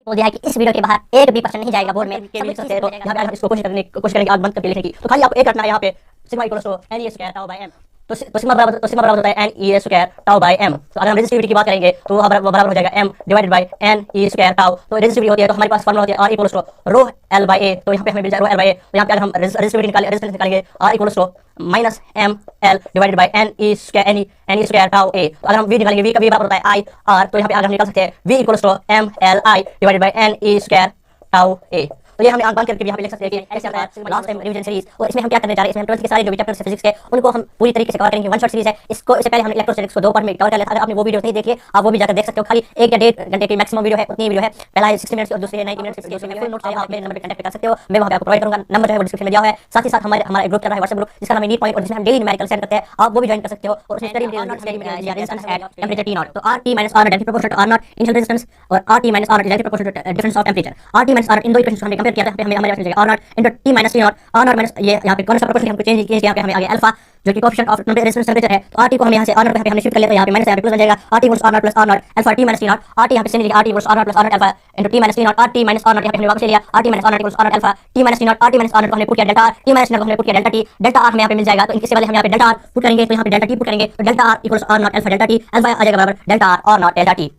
बोल दिया है कि इस वीडियो के बाहर एक भी क्वेश्चन नहीं जाएगा बोर्ड में सब लिख सकते हैं। तो यहाँ पे हम इसको कोशिश करेंगे आग बंद करके लिखने की। तो खाली आपको एक रखना है यहाँ पे sigma equals to N E square tau by M. तो सिग्मा बराबर होता है N E square tau by M. तो अगर हम रेजिस्टिविटी की बात करेंगे तो वो बराबर हो जाएगा M divided by N E square tau. तो रेजिस्टिविटी होती है तो हमारे पास फार्मूला होती है R equals to rho L by A. तो यहाँ पे हमें मिल जाएगा रो एल बाय ए। तो यहाँ पे अगर हम रेजिस्टिविटी निकालेंगे R equals to minus M L divided by N E square tau A. तो अगर हम वी निकालेंगे वी का वी बराबर होता है आई आर। तो यहाँ पे अगर हम निकाल सकते हैं V equals to M L I divided by N E square tau A. तो ये हमने आंक बंद करके भी यहाँ पे लिख सकते हैं कि ऐसे लास्ट टाइम रिवीजन सीरीज। और इसमें हम क्या करने जा रहे हैं, इसमें हम 12th के सारे जो भी चैप्टर्स फिजिक्स के उनको हम पूरी तरीके से कवर करेंगे। वन शॉट सीरीज है। इसको इससे पहले हमने इलेक्ट्रोस्टैटिक्स को 2 पार्ट में कवर कर लिया था। अगर आपने वो वीडियो नहीं देखी आप वो भी जाकर देख सकते हो। खाली 1 या 1.5 घंटे की मैक्सिमम वीडियो है, उतनी वीडियो है। पहला है 60 मिनट्स और दूसरी है 90 मिनट्स की। उसमें फुल नोट्स है, आप मेरे नंबर पे कांटेक्ट कर सकते हो। मैं वहां पे आपको प्रोवाइड करूंगा। नंबर जो है वो डिस्क्रिप्शन में दिया हुआ है। साथ ही साथ हमारा एक ग्रुप चल रहा है व्हाट्सएप ग्रुप जिसका नाम है नीट पॉइंट और जिसमें हम डेली न्यूमेरिकल सेंड करते हैं। आप वो भी ज्वाइन कर सकते हो। और उसमें स्टडी मटेरियल या resistance at temperature T not. तो R T minus R naught directly proportional to R naught initial resistance और R T minus R naught directly proportional to difference of temperature. R T minus R इन दो equations को हमने compare किया था। हमें हमारे मिलेगा R not into T minus T not. R not minus ये यहाँ पे कौन सा प्रोपोर्शन हमको चेंज किया पे हमें आ गया अल्फा जो कि कोएफिशिएंट ऑफ रेजिस्टेंस टेंपरेचर है। तो आर टी को हम यहाँ से आर नॉट पे हमने शिफ्ट कर लिया। तो यहाँ पे माइनस यहाँ पे प्लस बन जाएगा R T equals R not plus R not alpha T minus T not. R T यहाँ पे सेम लिखा R T equals R not plus R not alpha into T minus T not. R T minus R not यहाँ पे हमने वापस ले लिया R T minus R not equals R not alpha T minus T not. R T minus R not को हमने put किया delta R. T minus T not को हमने पुट किया डेल्टा टी। डेल्टा आर हमें यहाँ पे मिल जाएगा। तो इनके वाले हम यहाँ पे डेल्टा आर पुट करेंगे। तो यहाँ पे डेल्टा टी पुट करेंगे। तो delta R equals R not alpha delta T. Alpha आ जाएगा बराबर डेल्टा आर और नॉट डेल्टा टी।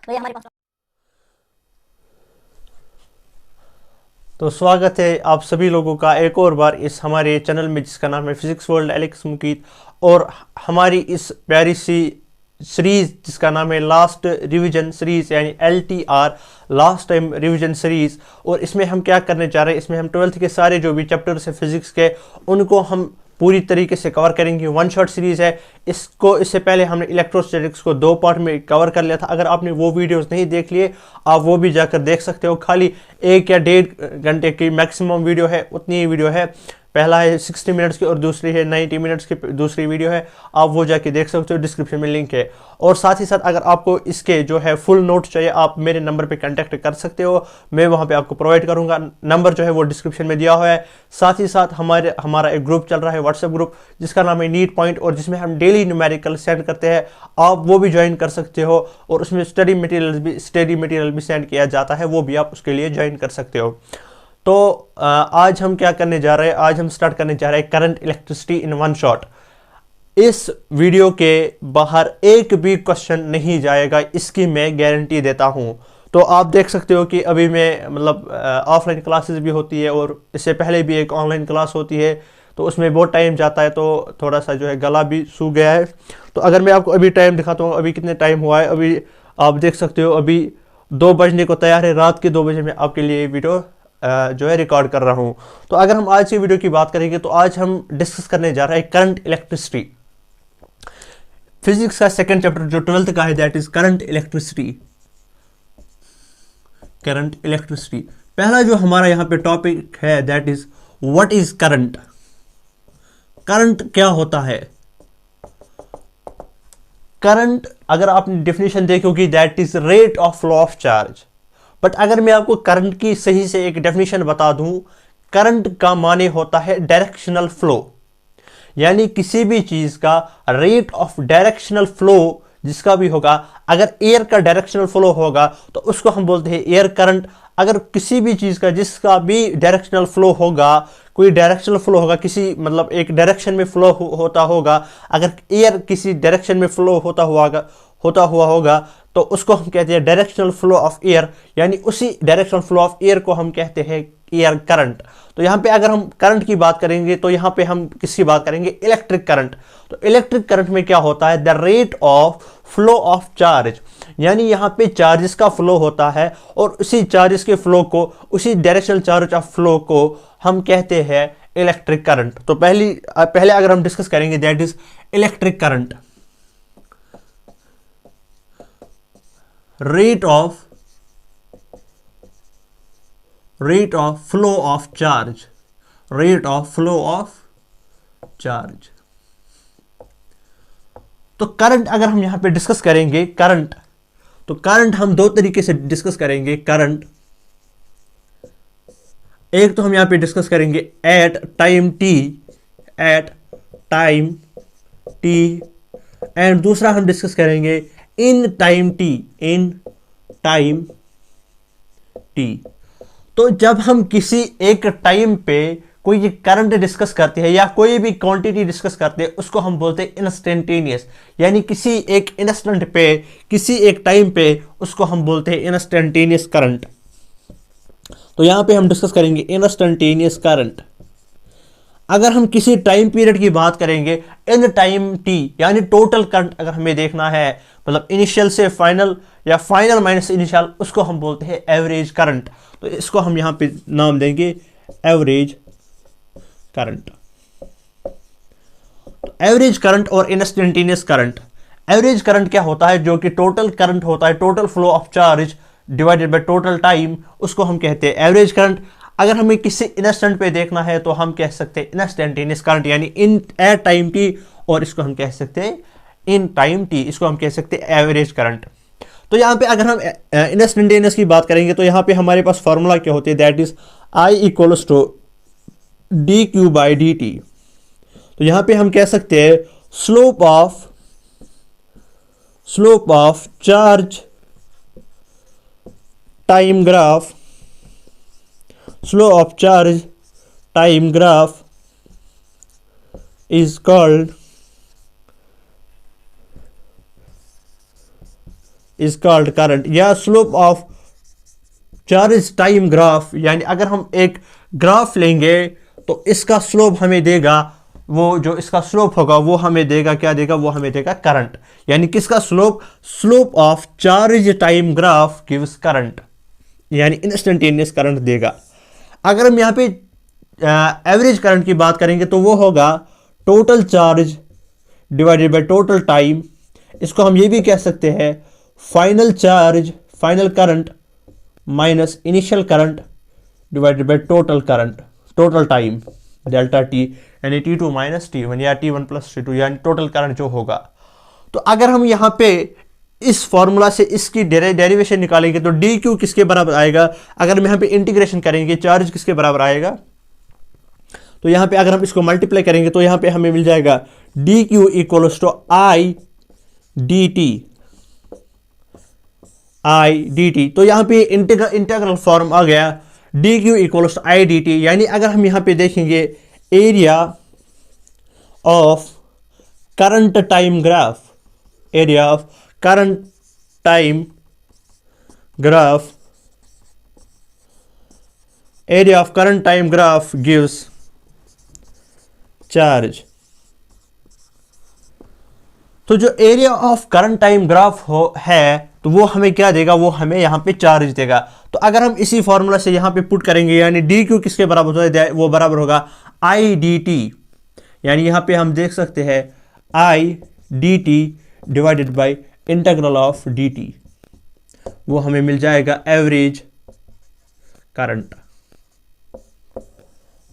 तो ये हमारे पास। तो स्वागत है आप सभी लोगों का एक और बार इस हमारे चैनल में जिसका नाम है फिजिक्स वर्ल्ड एलेक्स मुकीत। और हमारी इस प्यारी सी सीरीज जिसका नाम है लास्ट रिवीजन सीरीज यानी LTR last time revision series. और इसमें हम क्या करने जा रहे हैं, इसमें हम 12th के सारे जो भी चैप्टर्स हैं फिजिक्स के उनको हम पूरी तरीके से कवर करेंगे। वन शॉट सीरीज़ है। इससे पहले हमने इलेक्ट्रोस्टैटिक्स को 2 पार्ट में कवर कर लिया था। अगर आपने वो वीडियोस नहीं देख लिए आप वो भी जाकर देख सकते हो। खाली 1 या 1.5 घंटे की मैक्सिमम वीडियो है, उतनी ही वीडियो है। पहला है 60 मिनट्स की और दूसरी है 90 मिनट्स की दूसरी वीडियो है। आप वो जाके देख सकते हो, डिस्क्रिप्शन में लिंक है। और साथ ही साथ अगर आपको इसके जो है फुल नोट चाहिए आप मेरे नंबर पे कांटेक्ट कर सकते हो। मैं वहाँ पे आपको प्रोवाइड करूँगा। नंबर जो है वो डिस्क्रिप्शन में दिया हुआ है। साथ ही साथ हमारा एक ग्रुप चल रहा है व्हाट्सएप ग्रुप जिसका नाम है नीट पॉइंट और जिसमें हम डेली न्यूमेरिकल सेंड करते हैं। आप वो भी ज्वाइन कर सकते हो। और उसमें स्टडी मटेरियल भी सेंड किया जाता है, वो भी आप उसके लिए ज्वाइन कर सकते हो। तो आज हम क्या करने जा रहे हैं, आज हम स्टार्ट करने जा रहे हैं current electricity in one shot. इस वीडियो के बाहर एक भी क्वेश्चन नहीं जाएगा, इसकी मैं गारंटी देता हूं। तो आप देख सकते हो कि अभी मैं मतलब ऑफलाइन क्लासेस भी होती है और इससे पहले भी एक ऑनलाइन क्लास होती है। तो उसमें बहुत टाइम जाता है, तो थोड़ा सा जो है गला भी सूख गया है। तो अगर मैं आपको अभी टाइम दिखाता हूँ, अभी कितने टाइम हुआ है, अभी आप देख सकते हो अभी 2 बजने को तैयार है। रात के 2 बजे मैं आपके लिए वीडियो जो है रिकॉर्ड कर रहा हूं। तो अगर हम आज की वीडियो की बात करेंगे तो आज हम डिस्कस करने जा रहे हैं करंट इलेक्ट्रिसिटी। फिजिक्स का सेकंड चैप्टर जो 12th का है that is current electricity. Current electricity पहला जो हमारा यहां पे टॉपिक है that is what is current. Current क्या होता है? करंट अगर आपने डेफिनेशन देखोगी that is rate of flow of charge. But अगर मैं आपको करंट की सही से एक डेफिनेशन बता दूं, करंट का माने होता है डायरेक्शनल फ्लो, यानी किसी भी चीज का रेट ऑफ डायरेक्शनल फ्लो जिसका भी होगा। अगर एयर का डायरेक्शनल फ्लो होगा तो उसको हम बोलते हैं एयर करंट। अगर किसी भी चीज का जिसका भी डायरेक्शनल फ्लो होगा, कोई डायरेक्शनल फ्लो होगा, किसी मतलब एक डायरेक्शन में फ्लो होता होगा, अगर एयर किसी डायरेक्शन में फ्लो होता हुआ होगा तो उसको हम कहते हैं डायरेक्शनल फ्लो ऑफ एयर, यानी उसी डायरेक्शनल फ्लो ऑफ एयर को हम कहते हैं एयर करंट। तो यहाँ पे अगर हम करंट की बात करेंगे तो यहाँ पे हम किसकी बात करेंगे? Electric current. तो इलेक्ट्रिक करंट में क्या होता है? The rate of flow of charge, यानी यहाँ पे चार्जेस का फ्लो होता है और उसी चार्जेस के फ्लो को, उसी डायरेक्शनल चार्ज ऑफ फ्लो को हम कहते हैं इलेक्ट्रिक करंट। तो पहले अगर हम डिस्कस करेंगे that is electric current. rate of flow of charge, rate of flow of charge। तो करंट अगर हम यहां पे डिस्कस करेंगे करंट, तो करंट हम 2 तरीके से डिस्कस करेंगे करंट। एक तो हम यहां पे डिस्कस करेंगे एट टाइम टी, एंड दूसरा हम डिस्कस करेंगे इन टाइम टी, इन टाइम टी। तो जब हम किसी एक टाइम पे कोई करंट डिस्कस करते हैं या कोई भी क्वांटिटी डिस्कस करते हैं, उसको हम बोलते हैं इंस्टेंटेनियस। यानी किसी एक इंस्टेंट पे, किसी एक टाइम पे, उसको हम बोलते हैं इंस्टेंटेनियस करंट। तो यहां पे हम डिस्कस करेंगे इंस्टेंटेनियस करंट। अगर हम किसी टाइम पीरियड की बात करेंगे, इन टाइम टी, यानी टोटल करंट अगर हमें देखना है, मतलब इनिशियल से फाइनल या फाइनल माइनस इनिशियल, उसको हम बोलते हैं एवरेज करंट। तो इसको हम यहां पे नाम देंगे एवरेज करंट। तो एवरेज करंट और इंस्टेंटेनियस करंट। एवरेज करंट क्या होता है? जो कि टोटल करंट होता है, total flow of charge divided by total time, उसको हम कहते हैं एवरेज करंट। अगर हमें किसी इंस्टेंट पे देखना है तो हम कह सकते हैं इंस्टेंटेनियस करंट, यानी इन एट टाइम टी, और इसको हम कह सकते हैं इन टाइम टी, इसको हम कह सकते हैं एवरेज करंट। तो यहां पे अगर हम इंस्टेंटेनियस की बात करेंगे तो यहां पे हमारे पास फॉर्मूला क्या होती है? That is I equals to D Q by D T. तो यहां पे हम कह सकते हैं slope of charge time graph, slope of charge time graph is called current, या slope of charge time graph। यानी अगर हम एक ग्राफ लेंगे तो इसका स्लोप हमें देगा, वो जो इसका स्लोप होगा वो हमें देगा, क्या देगा? वो हमें देगा करंट। यानी किसका slope? Slope of charge time graph gives current, यानी इंस्टेंटेनियस करंट देगा। अगर हम यहाँ पे एवरेज करंट की बात करेंगे तो वो होगा total charge divided by total time. इसको हम ये भी कह सकते हैं final charge, final current minus initial current divided by total current, total time delta T, यानी T2 माइनस T1 या T1 प्लस T2, यानी टोटल करंट जो होगा। तो अगर हम यहाँ पे इस फॉर्मूला से इसकी डेरिवेशन निकालेंगे तो डी क्यू किसके बराबर आएगा? अगर हम यहाँ पे इंटीग्रेशन करेंगे, चार्ज किसके बराबर आएगा? तो यहाँ पे अगर हम इसको मल्टीप्लाई करेंगे तो यहाँ पे हमें मिल जाएगा D Q equals to I D T. तो यहाँ पे इंटीग्रल फॉर्म आ गया D Q equals to I D T. यानी अगर हम यहाँ पे देखेंगे area of current time graph, area of current time graph, area of current time graph gives charge। तो जो area of current time graph है तो वो हमें क्या देगा? वो हमें यहां पे चार्ज देगा। तो अगर हम इसी फॉर्मूला से यहां पे पुट करेंगे, यानी डी क्यू किसके बराबर होता है? वो बराबर होगा आई डी टी। यानी यहां पे हम देख सकते हैं आई D T divided by integral of D T, वो हमें मिल जाएगा एवरेज करंट।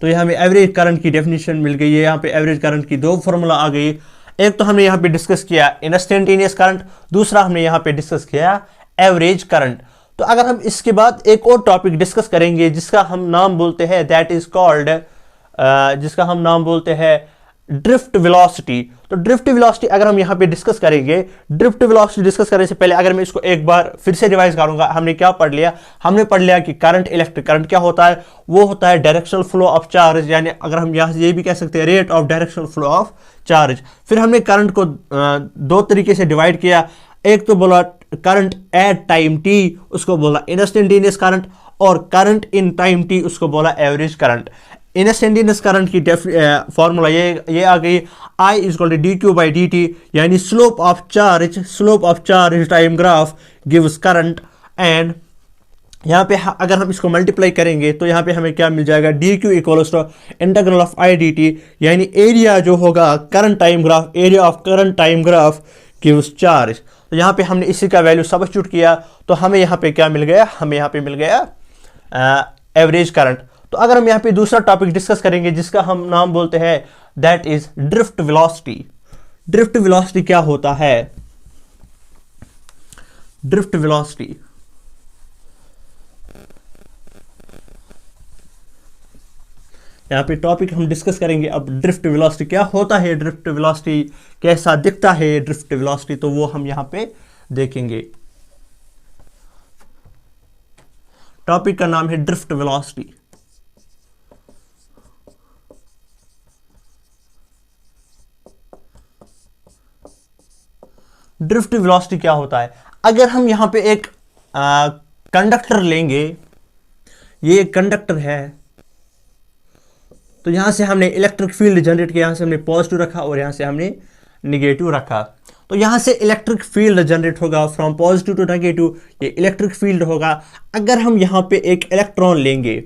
तो यहां हमें एवरेज करंट की डेफिनेशन मिल गई है। यहां पे एवरेज करंट की दो फॉर्मूला आ गई। एक तो हमने यहां पे डिस्कस किया इंस्टेंटेनियस करंट, दूसरा हमने यहां पे डिस्कस किया एवरेज करंट। तो अगर हम इसके बाद एक और टॉपिक डिस्कस करेंगे जिसका हम नाम बोलते हैं दैट इज कॉल्ड, जिसका हम नाम बोलते हैं ड्रिफ्ट वेलोसिटी। तो ड्रिफ्ट वेलोसिटी अगर हम यहां पे डिस्कस करेंगे, ड्रिफ्ट वेलोसिटी डिस्कस करने से पहले अगर मैं इसको एक बार फिर से रिवाइज करूंगा, हमने क्या पढ़ लिया? हमने पढ़ लिया कि करंट, इलेक्ट्रिक करंट क्या होता है? वो होता है डायरेक्शनल फ्लो ऑफ चार्ज, यानी अगर हम यहां से ये भी कह सकते हैं rate of directional flow of charge. फिर हमने करंट को दो तरीके से डिवाइड किया। एक तो बोला करंट एट टाइम टी, उसको बोला इंस्टेंटेनियस करंट, और करंट इन टाइम टी, उसको बोला एवरेज करंट। इंस्टेंटेनियस करंट की फॉर्मूला ये आ गई I is equal to D Q by D T, यानी slope of charge time graph gives current. And यहाँ पे अगर हम इसको मल्टीप्लाई करेंगे तो यहाँ पे हमें क्या मिल जाएगा? D Q equals to integral of I D T, यानी एरिया जो होगा current time graph, area of current time graph gives charge. तो यहाँ पे हमने इसी का वैल्यू सब्स्टिट्यूट किया तो हमें यहाँ पे क्या मिल गया? हमें यहाँ पे मिल गया एवरेज करंट। तो अगर हम यहाँ पे दूसरा टॉपिक डिस्कस करेंगे जिसका हम नाम बोलते हैं that is drift velocity. Drift velocity क्या होता है? ड्रिफ्ट वेलोसिटी यहाँ पे टॉपिक हम डिस्कस करेंगे अब ड्रिफ्ट वेलोसिटी क्या होता है, ड्रिफ्ट वेलोसिटी कैसा दिखता है ड्रिफ्ट वेलोसिटी, तो वो हम यहाँ पे देखेंगे। टॉपिक का नाम है ड्रिफ्ट वेलोसिटी। ड्रिफ्ट वेलोसिटी क्या होता है? अगर हम यहां पे एक कंडक्टर लेंगे, ये एक कंडक्टर है, तो यहां से हमने इलेक्ट्रिक फील्ड जनरेट किया, यहां से हमने पॉजिटिव रखा और यहां से हमने निगेटिव रखा। तो यहां से इलेक्ट्रिक फील्ड जनरेट होगा फ्रॉम पॉजिटिव टू नेगेटिव, ये इलेक्ट्रिक फील्ड होगा। अगर हम यहां पे एक इलेक्ट्रॉन लेंगे,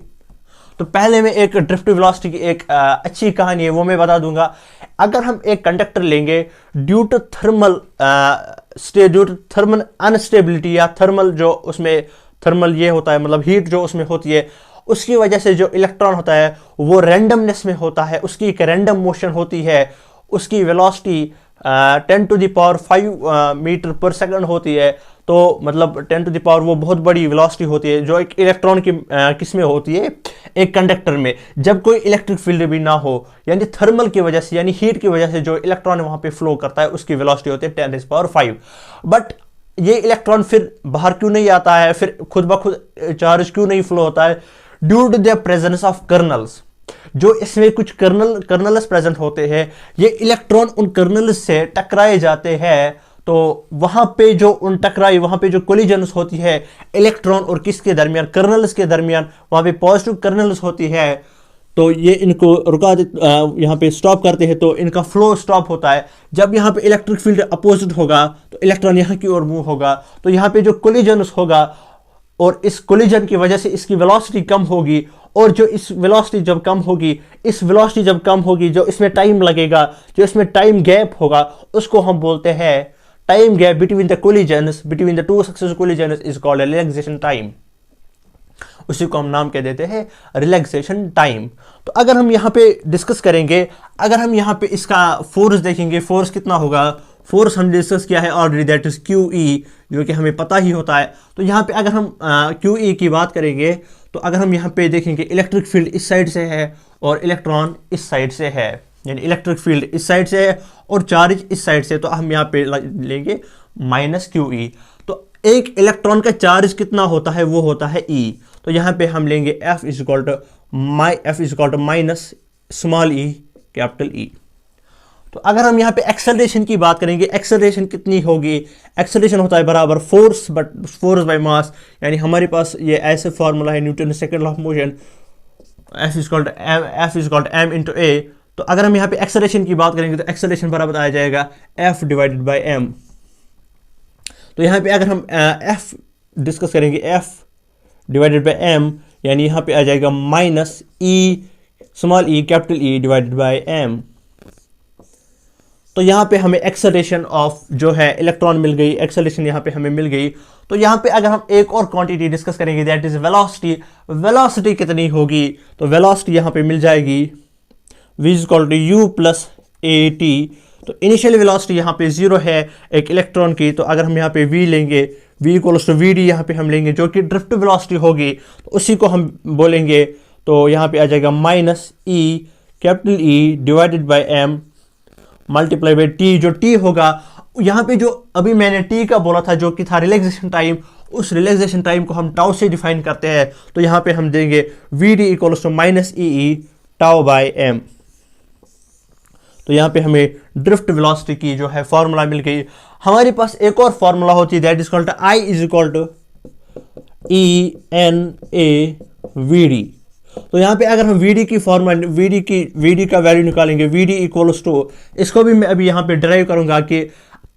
तो पहले में एक ड्रिफ्ट वेलोसिटी की एक अच्छी कहानी है, वो मैं बता दूंगा। अगर हम एक कंडक्टर लेंगे, ड्यू टू थर्मल अनस्टेबिलिटी या थर्मल जो उसमें थर्मल ये होता है, मतलब हीट जो उसमें होती है, उसकी वजह से जो इलेक्ट्रॉन होता है वो रैंडमनेस में होता है, उसकी एक रैंडम मोशन होती है, उसकी वेलोसिटी 10⁵ मीटर पर सेकंड होती है। तो मतलब 10⁻, वो बहुत बड़ी वेलोसिटी होती है जो एक इलेक्ट्रॉन की किस में होती है, एक कंडक्टर में। जब कोई इलेक्ट्रिक फील्ड भी ना हो, यानी थर्मल की वजह से, यानी हीट की वजह से जो इलेक्ट्रॉन वहां पे फ्लो करता है, उसकी वेलोसिटी होती है 10⁵। बट ये इलेक्ट्रॉन फिर बाहर क्यों नहीं आता है, फिर खुद ब खुद चार्ज क्यों नहीं फ्लो होता है? Due to the presence of kernels. जो इसमें कुछ कर्नल्स प्रेजेंट होते हैं, ये इलेक्ट्रॉन उन कर्नल्स से टकराए जाते हैं। तो वहां पे जो उन टकराई, वहां पे जो कोलिजन्स होती है इलेक्ट्रॉन और किसके दरमियान, कर्नल्स के दरमियान, वहां पे पॉजिटिव कर्नल्स होती है। तो ये इनको रुका यहाँ पे स्टॉप करते हैं, तो इनका फ्लो स्टॉप होता है। जब यहाँ पे इलेक्ट्रिक फील्ड अपोजिट होगा तो इलेक्ट्रॉन यहाँ की ओर मूव होगा, तो यहाँ पे जो कोलिजन्स होगा और इस कोलिजन की वजह से इसकी वेलोसिटी कम होगी। और जो इस वेलोसिटी जब कम होगी, इस वेलोसिटी जब कम होगी, जो इसमें टाइम लगेगा, जो इसमें टाइम गैप होगा, उसको हम बोलते हैं time gap between the collisions, between the two successive collisions is called relaxation time. उसी को हम नाम कह देते हैं रिलैक्सेशन टाइम। तो अगर हम यहाँ पे डिस्कस करेंगे, अगर हम यहाँ पे इसका फोर्स देखेंगे, फोर्स कितना होगा, फोर्स हम डिस्कस किया है ऑलरेडी, दैट इज QE, जो कि हमें पता ही होता है। तो यहाँ पे अगर हम QE की बात करेंगे, तो अगर हम यहाँ पे देखेंगे इलेक्ट्रिक फील्ड इस साइड से है और इलेक्ट्रॉन इस साइड से है, यानी इलेक्ट्रिक फील्ड इस साइड से है और चार्ज इस साइड से, तो हम यहाँ पे लेंगे -QE। तो एक इलेक्ट्रॉन का चार्ज कितना होता है, वो होता है E। तो यहाँ पे हम लेंगे F is equal to minus small e capital E। तो अगर हम यहाँ पे एक्सेलरेशन की बात करेंगे, एक्सेलरेशन कितनी होगी, एक्सेलरेशन होता है बराबर force but force by mass, यानी हमारे पास ये ऐसे फार्मूला है Newton second law of motion, F is equal to m into a। तो अगर हम यहाँ पे एक्सेलरेशन की बात करेंगे तो एक्सेलरेशन बराबर आ जाएगा F डिवाइडेड बाय m। तो यहाँ पे अगर हम F डिस्कस करेंगे, F डिवाइडेड बाय m, यानी यहाँ पे आ जाएगा minus E small e capital E divided by m। तो यहाँ पे हमें एक्सेलरेशन ऑफ जो है इलेक्ट्रॉन मिल गई, एक्सेलरेशन यहाँ पे हमें मिल गई। तो यहाँ पे अगर हम एक और क्वांटिटी डिस्कस करेंगे, दैट इज वेलोसिटी। वेलोसिटी कितनी होगी, तो वेलोसिटी यहाँ पे मिल जाएगी v is equal to u plus at। तो इनिशियल वेलोसिटी यहाँ पे 0 है एक इलेक्ट्रॉन की। तो अगर हम यहाँ पे v लेंगे, v इक्वल्स टू vd यहाँ पे हम लेंगे, जो कि ड्रिफ्ट वेलोसिटी होगी, तो उसी को हम बोलेंगे। तो यहाँ पे आ जाएगा minus e capital E divided by m multiply by t। जो t होगा यहाँ पे, जो अभी मैंने t का बोला था, जो कि था रिलैक्सेशन टाइम, उस रिलैक्सेशन टाइम को हम टाउ से डिफाइन करते हैं। तो यहाँ पे हम देंगे vd equals to minus e tau by m। तो यहाँ पे हमें ड्रिफ्ट वेलोसिटी की जो है फॉर्मूला मिल गई। हमारे पास एक और फॉर्मूला होती है, that is called I is equal to ENA/VD। तो यहाँ पे अगर हम VD की फॉर्मूला, VD का वैल्यू निकालेंगे, VD इक्वल्स टू, इसको भी मैं अभी यहाँ पे डिराइव करूंगा कि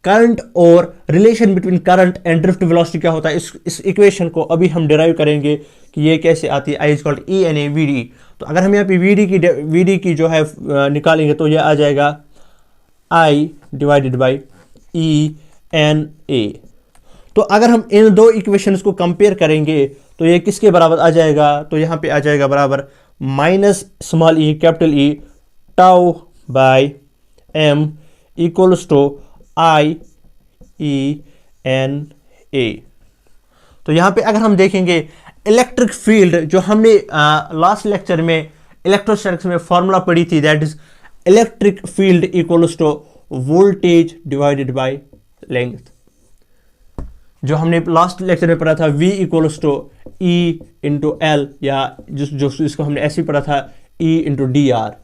करंट और relation between current and drift velocity क्या होता है। इस इक्वेशन को अभी हम डिराइव करेंगे कि ये कैसे आती है, I is equal to ENA/VD। तो अगर हम यहाँ पे VD की जो है निकालेंगे, तो ये आ जाएगा I डिवाइडेड बाई ENA। तो अगर हम इन दो इक्वेशंस को कंपेयर करेंगे, तो ये किसके बराबर आ जाएगा, तो यहाँ पे आ जाएगा बराबर minus small e capital E tau by m equals to IENA। तो यहाँ पे अगर हम देखेंगे इलेक्ट्रिक फील्ड, जो हमने लास्ट लेक्चर में इलेक्ट्रोस्टैटिक्स में फॉर्मूला पढ़ी थी, that is electric field equals to voltage divided by length. जो हमने लास्ट लेक्चर में पढ़ा था v equals to E into L, या जो इसको हमने ऐसे ही पढ़ा था E इंटू डी आर।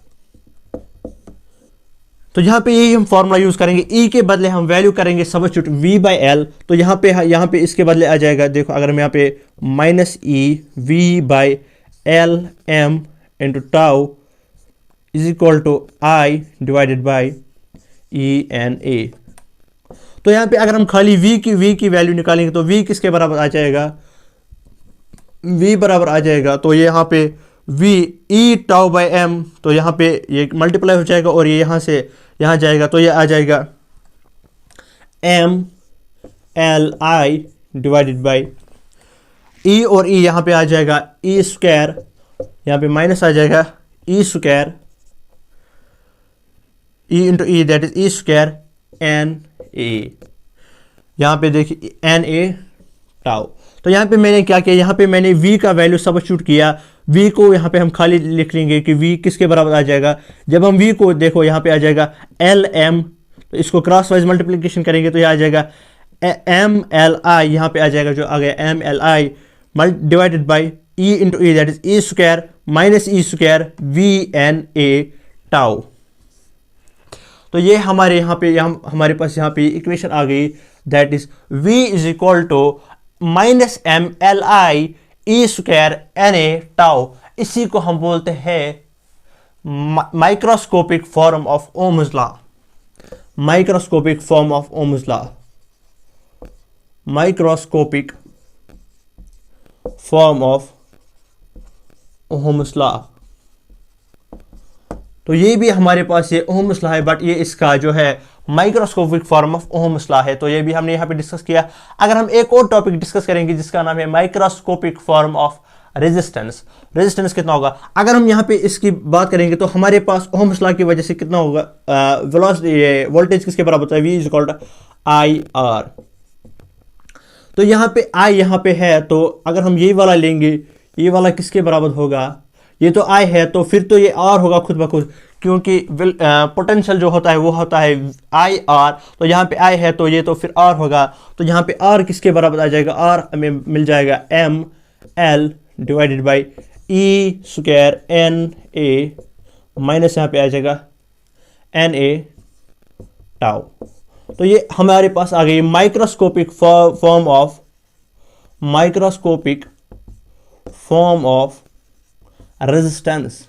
तो यहाँ पे यही हम फॉर्मूला यूज करेंगे, E के बदले हम वैल्यू करेंगे सब्स्टिट्यूट V बाई एल। तो यहाँ पे इसके बदले आ जाएगा, देखो अगर हम यहाँ पे minus E V by L M into tau is equal to I divided by E N A. तो यहाँ पे अगर हम खाली v की वैल्यू निकालेंगे तो v किसके बराबर आ जाएगा, v बराबर आ जाएगा, तो ये यहाँ पे v e tau by m, तो यहाँ पे ये मल्टीप्लाई हो जाएगा और ये यहाँ से यहाँ जाएगा, तो ये आ जाएगा m l i divided by e, और e यहाँ पे आ जाएगा e स्क्वायर, यहाँ पे माइनस आ जाएगा e square, e into E that is e square n a। यहाँ पे देखिए एन ए टाउ। तो यहाँ पे मैंने क्या किया, यहाँ पे मैंने v का वैल्यू सब्स्टिट्यूट किया, v को यहाँ पे हम खाली लिख लेंगे कि v किसके बराबर आ जाएगा। जब हम v को देखो यहाँ पे आ जाएगा एल एम, तो इसको क्रॉस वाइज मल्टीप्लिकेशन करेंगे तो ये आ जाएगा एम एल आई, यहाँ पे आ जाएगा जो आ गया M L I divided by E into E that is E square minus E square V N A tau. तो ये हमारे यहाँ पे हमारे पास यहाँ पे इक्वेशन आ गई, that is v is equal to minus M L I E square N A tau. इसी को हम बोलते हैं microscopic form of Ohm's law, microscopic form of Ohm's law, microscopic form of Ohm's law. तो ये भी हमारे पास ये ओम्स लॉ है, बट ये इसका जो है microscopic form of Ohm's law है, तो ये भी हमने यहाँ पे डिस्कस किया। अगर हम एक और टॉपिक डिस्कस करेंगे जिसका नाम है microscopic form of resistance. Resistance कितना होगा, अगर हम यहाँ पे इसकी बात करेंगे तो हमारे पास ओम्स लॉ की वजह से कितना होगा, वोल्टेज किसके बराबर होता है, V is equal to I R. तो यहाँ पे I यहाँ पे है, तो अगर हम ये वाला लेंगे, ये वाला किसके बराबर होगा, ये तो I है, तो फिर तो ये R होगा खुद ब खुद, क्योंकि पोटेंशियल जो होता है वो होता है आई आर। तो यहाँ पे I है तो ये तो फिर R होगा, तो यहाँ पे R किसके बराबर आ जाएगा, R हमें मिल जाएगा M L divided by E square N A minus यहाँ पे आ जाएगा एन ए टाउ। तो ये हमारे पास आ गई microscopic form of, microscopic form of resistance,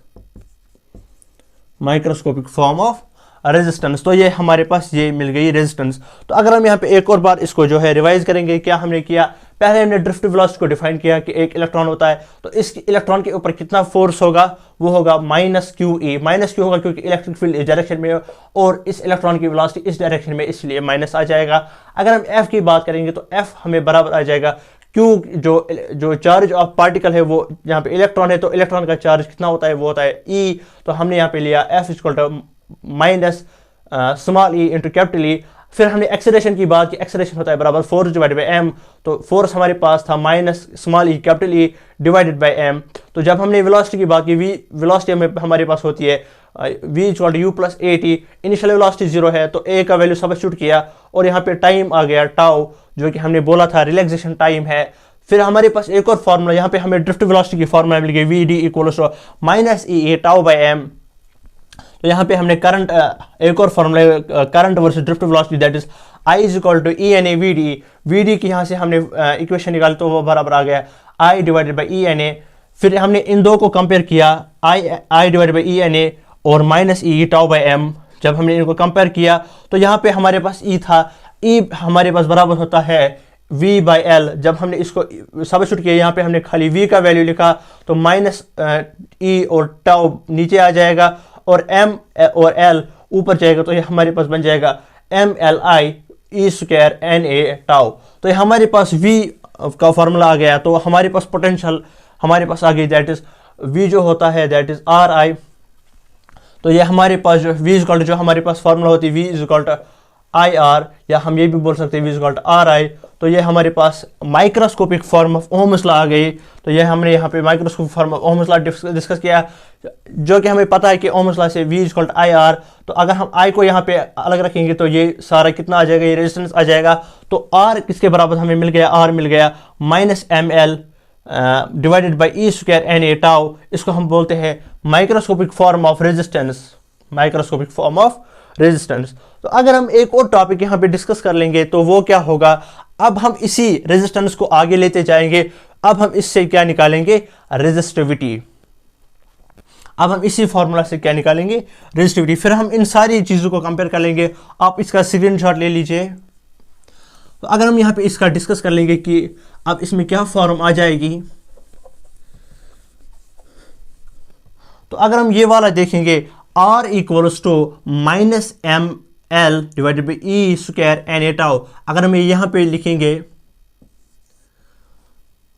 microscopic form of resistance. तो ये हमारे पास ये मिल गई रेजिस्टेंस। तो अगर हम यहाँ पे एक और बार इसको जो है रिवाइज करेंगे, क्या हमने किया, पहले हमने ड्रिफ्ट वेलोसिटी को डिफाइन किया कि एक इलेक्ट्रॉन होता है, तो इस इलेक्ट्रॉन के ऊपर कितना फोर्स होगा, वो होगा minus Q E. Minus Q होगा क्योंकि इलेक्ट्रिक फील्ड इस डायरेक्शन में है और इस इलेक्ट्रॉन की वेलोसिटी इस डायरेक्शन में, इसलिए माइनस आ जाएगा। अगर हम एफ की बात करेंगे तो एफ हमें बराबर आ जाएगा क्यू, जो चार्ज ऑफ पार्टिकल है वो यहाँ पे इलेक्ट्रॉन है, तो इलेक्ट्रॉन का चार्ज कितना होता है, वो होता है ई। तो हमने यहाँ पे लिया F equal to minus small E into capital E. फिर हमने एक्सेलरेशन की बात की, एक्सेलरेशन होता है बराबर फोर्स डिवाइडेड बाई एम, तो फोर्स हमारे पास था minus small E capital E divided by M. तो जब हमने वेलोसिटी की बात की, वेलोसिटी में हमारे पास होती है v equal to U plus A T. Initial velocity 0 है तो a का वैल्यू सब्स्टिट्यूट किया और यहाँ पे टाइम आ गया टाउ, जो कि हमने बोला था रिलैक्सेशन टाइम है। फिर हमारे पास एक और फार्मूला, यहाँ पे हमें ड्रिफ्ट वेलोसिटी की फार्मूला मिल गई v d equal to minus E A tau by M. तो यहाँ पे हमने करंट एक और formula current versus drift velocity that is I is equal to E N A V D. V D की यहाँ से हमने इक्वेशन निकाली तो वो बराबर आ गया I divided by E N A. फिर हमने इन दो को कंपेयर किया, I divided by E N A और minus E tau by M. जब हमने इनको कंपेयर किया तो यहाँ पे हमारे पास E था, E हमारे पास बराबर होता है V बाई एल। जब हमने इसको सब्स्टिट्यूट किया, यहाँ पे हमने खाली V का वैल्यू लिखा तो माइनस E और टाउ नीचे आ जाएगा और M और L ऊपर जाएगा, तो ये हमारे पास बन जाएगा M L I E square N A tau. तो ये हमारे पास V का फार्मूला आ गया। तो हमारे पास पोटेंशियल हमारे पास आ गई, दैट इज V जो होता है दैट इज आर आई। तो ये हमारे पास जो V इक्वल टू जो हमारे पास फार्मूला होती है V is equal to I R, या हम ये भी बोल सकते हैं V is equal to R I. तो ये हमारे पास microscopic form of Ohm's law आ गई। तो ये हमने यहाँ पे microscopic form of Ohm's law discuss किया, जो कि हमें पता है कि ओहम्स लॉ से V is equal to I R. तो अगर हम I को यहाँ पे अलग रखेंगे तो ये सारा कितना आ जाएगा, ये रेजिस्टेंस आ जाएगा। तो R किसके बराबर हमें मिल गया, R मिल गया -ml divided by E square N A tau. इसको हम बोलते हैं microscopic form of resistance, microscopic form of resistance. तो अगर हम एक और टॉपिक यहाँ पे डिस्कस कर लेंगे तो वो क्या होगा, अब हम इसी रेजिस्टेंस को आगे लेते जाएंगे। अब हम इससे क्या निकालेंगे, रेजिस्टिविटी। अब हम इसी फॉर्मूला से क्या निकालेंगे, रेजिस्टिविटी। फिर हम इन सारी चीज़ों को कंपेयर कर लेंगे। आप इसका स्क्रीनशॉट ले लीजिए। तो अगर हम यहाँ पे इसका डिस्कस कर लेंगे कि अब इसमें क्या फॉर्म आ जाएगी, तो अगर हम ये वाला देखेंगे R equals to -ml divided by E square N A tau. अगर हम यहाँ पे लिखेंगे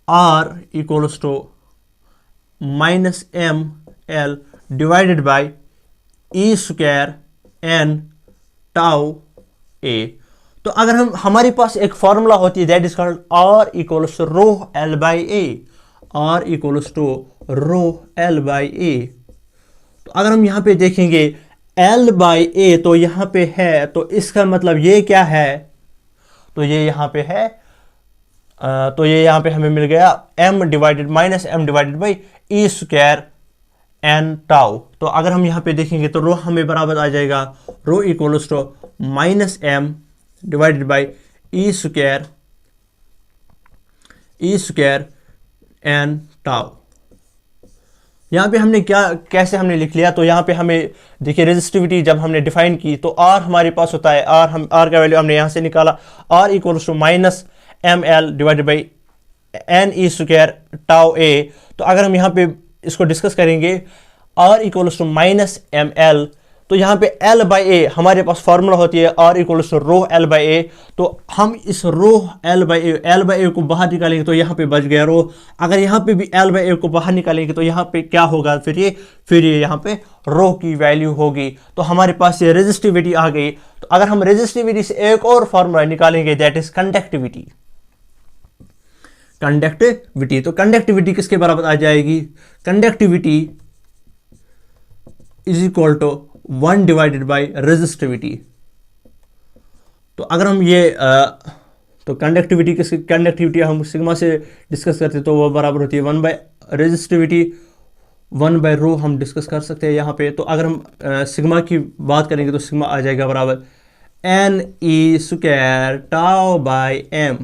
R equals to -ml divided by E square N tau A. तो अगर हमारे पास एक फॉर्मूला होती है that is called R equals to rho L by A, R equals to rho L by A. तो अगर हम यहाँ पे देखेंगे L बाई ए तो यहाँ पे है, तो इसका मतलब ये क्या है, तो ये यहाँ पे है, तो ये यहाँ पे हमें मिल गया m divided -m divided by E square N tau. तो अगर हम यहाँ पे देखेंगे तो रो हमें बराबर आ जाएगा rho equals to -m divided by E square N tau. यहाँ पे हमने कैसे हमने लिख लिया, तो यहाँ पे हमें देखिए रेजिस्टिविटी जब हमने डिफाइन की तो R हमारे पास होता है, R का वैल्यू हमने यहाँ से निकाला, R equals to -ml divided by N E square tau A. तो अगर हम यहाँ पे इसको डिस्कस करेंगे R इक्वल्स टू -ml, तो यहाँ पे L बाई ए हमारे पास फॉर्मूला होती है R equals to rho L by A. तो हम इस रो L बाई ए को बाहर निकालेंगे तो यहाँ पे बच गया रो। अगर यहाँ पे भी L बाई ए को बाहर निकालेंगे तो यहाँ पे क्या होगा, फिर ये यहाँ पे रो की वैल्यू होगी। तो हमारे पास ये रेजिस्टिविटी आ गई। तो अगर हम रेजिस्टिविटी से एक और फॉर्मूला निकालेंगे दैट इज कंडक्टिविटी। तो कंडक्टिविटी किसके बराबर आ जाएगी, conductivity is equal to 1 divided by resistivity. तो अगर हम ये तो कंडक्टिविटी हम सिग्मा से डिस्कस करते हैं तो वो बराबर होती है 1 बाई रेजिस्टिविटी 1 बाई रो हम डिस्कस कर सकते हैं यहाँ पे। तो अगर हम सिग्मा की बात करेंगे तो सिग्मा आ जाएगा बराबर N E square tau by M,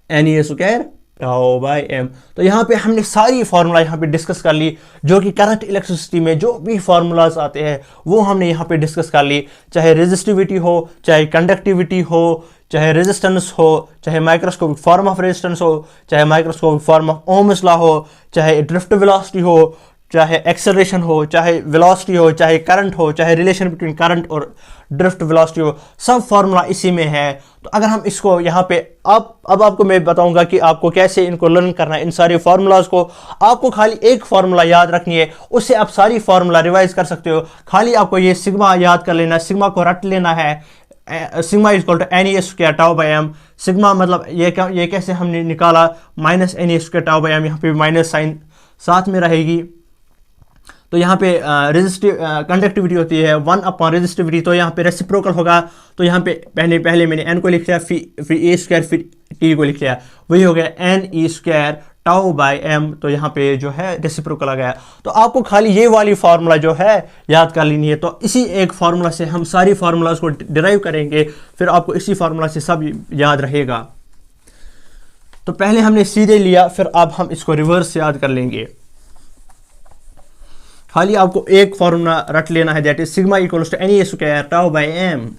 N E square tau by M. तो यहाँ पे हमने सारी फार्मूला यहाँ पे डिस्कस कर ली, जो कि करंट इलेक्ट्रिसिटी में जो भी फार्मूलाज आते हैं वो हमने यहाँ पे डिस्कस कर ली। चाहे रेजिस्टिविटी हो, चाहे कंडक्टिविटी हो, चाहे रेजिस्टेंस हो, चाहे माइक्रोस्कोपिक फॉर्म ऑफ रेजिस्टेंस हो, चाहे microscopic form of Ohm's law हो, चाहे ड्रिफ्ट वेलोसिटी हो, चाहे एक्सेलरेशन हो, चाहे वेलोसिटी हो, चाहे करंट हो, चाहे रिलेशन बिटवीन करंट और ड्रिफ्ट वेलोसिटी हो, सब फार्मूला इसी में है। तो अगर हम इसको यहाँ पे अब आपको मैं बताऊंगा कि आपको कैसे इनको लर्न करना है। इन सारे फार्मूलाज को आपको खाली एक फार्मूला याद रखनी है, उससे आप सारी फार्मूला रिवाइज कर सकते हो। खाली आपको ये सिग्मा याद कर लेना, सिग्मा को रट लेना है। Sigma is equal to N E square tau by M. Sigma मतलब ये कैसे हमने निकाला, -n E square tau by M, यहाँ पे माइनस साइन साथ में रहेगी। तो यहाँ पे कंडक्टिविटी होती है 1 अपॉन रेजिस्टिविटी, तो यहाँ पे रेसिप्रोकल होगा। तो यहाँ पे पहले मैंने n को लिख लिया, फिर ए स्क्वायर, फिर t को लिख लिया, वही हो गया n E square tau by M. तो यहाँ पे जो है रेसिप्रोकल आ गया। तो आपको खाली ये वाली फार्मूला जो है याद कर लेनी है। तो इसी एक फार्मूला से हम सारी फार्मूलाज को डिराइव करेंगे, फिर आपको इसी फार्मूला से सब याद रहेगा। तो पहले हमने सीधे लिया, फिर अब हम इसको रिवर्स याद कर लेंगे। खाली आपको एक फॉर्मूला रट लेना है, that is sigma equals to N E square tau by M.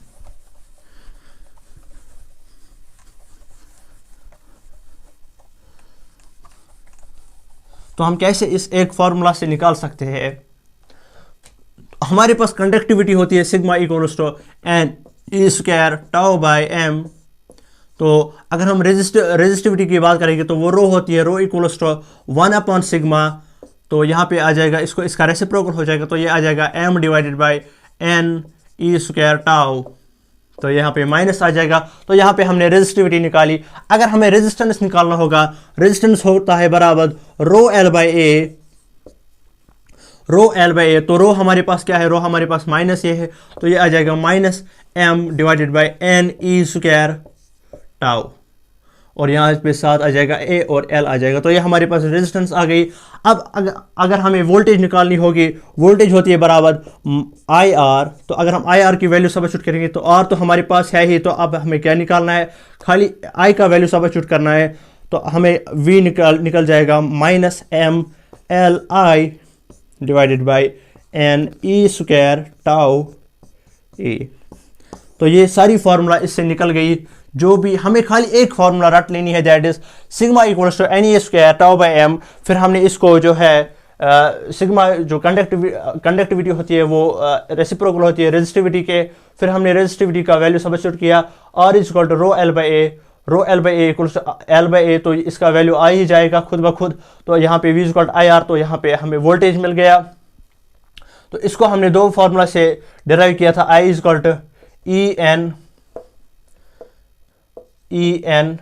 तो हम कैसे इस एक फॉर्मूला से निकाल सकते हैं, हमारे पास कंडक्टिविटी होती है sigma equals to N E square tau by M. तो अगर हम रेजिस्टिविटी की बात करेंगे तो वो रो होती है रो इक्वल्स टू 1 अपॉन सिग्मा। तो यहाँ पे आ जाएगा, इसका रेसिप्रोकल हो जाएगा, तो ये आ जाएगा m divided by N E square tau. तो यहाँ पे माइनस आ जाएगा। तो यहाँ पे हमने रेजिस्टिविटी निकाली। अगर हमें रेजिस्टेंस निकालना होगा, रेजिस्टेंस होता है बराबर rho L by A, rho L by A. तो रो हमारे पास क्या है, रो हमारे पास माइनस ये है, तो ये आ जाएगा minus M divided by N E square tau, और यहाँ पे साथ आ जाएगा ए और एल आ जाएगा। तो ये हमारे पास रेजिस्टेंस आ गई। अब अगर हमें वोल्टेज निकालनी होगी, वोल्टेज होती है बराबर आई आर। तो अगर हम आई आर की वैल्यू सब्स्टिट्यूट करेंगे, तो आर तो हमारे पास है ही, तो अब हमें क्या निकालना है, खाली आई का वैल्यू सब्स्टिट्यूट करना है। तो हमें वी निकल जाएगा minus M L I divided by N E square tau A. तो ये सारी फार्मूला इससे निकल गई। जो भी हमें खाली एक फार्मूला रट लेनी है, that is sigma equals to N E square tau by M. फिर हमने इसको जो है सिग्मा जो कंडक्टिविटी होती है वो रेसिप्रोकल होती है रेजिस्टिविटी के। फिर हमने रेजिस्टिविटी का वैल्यू सब्स्टिट्यूट किया, R is equal to rho L by A, rho L by A equals to L by A. तो इसका वैल्यू आ ही जाएगा खुद ब खुद। तो यहाँ पे V is equal to I R, तो यहाँ पे हमें वोल्टेज मिल गया। तो इसको हमने दो फार्मूला से डिराइव किया था, I is equal to E N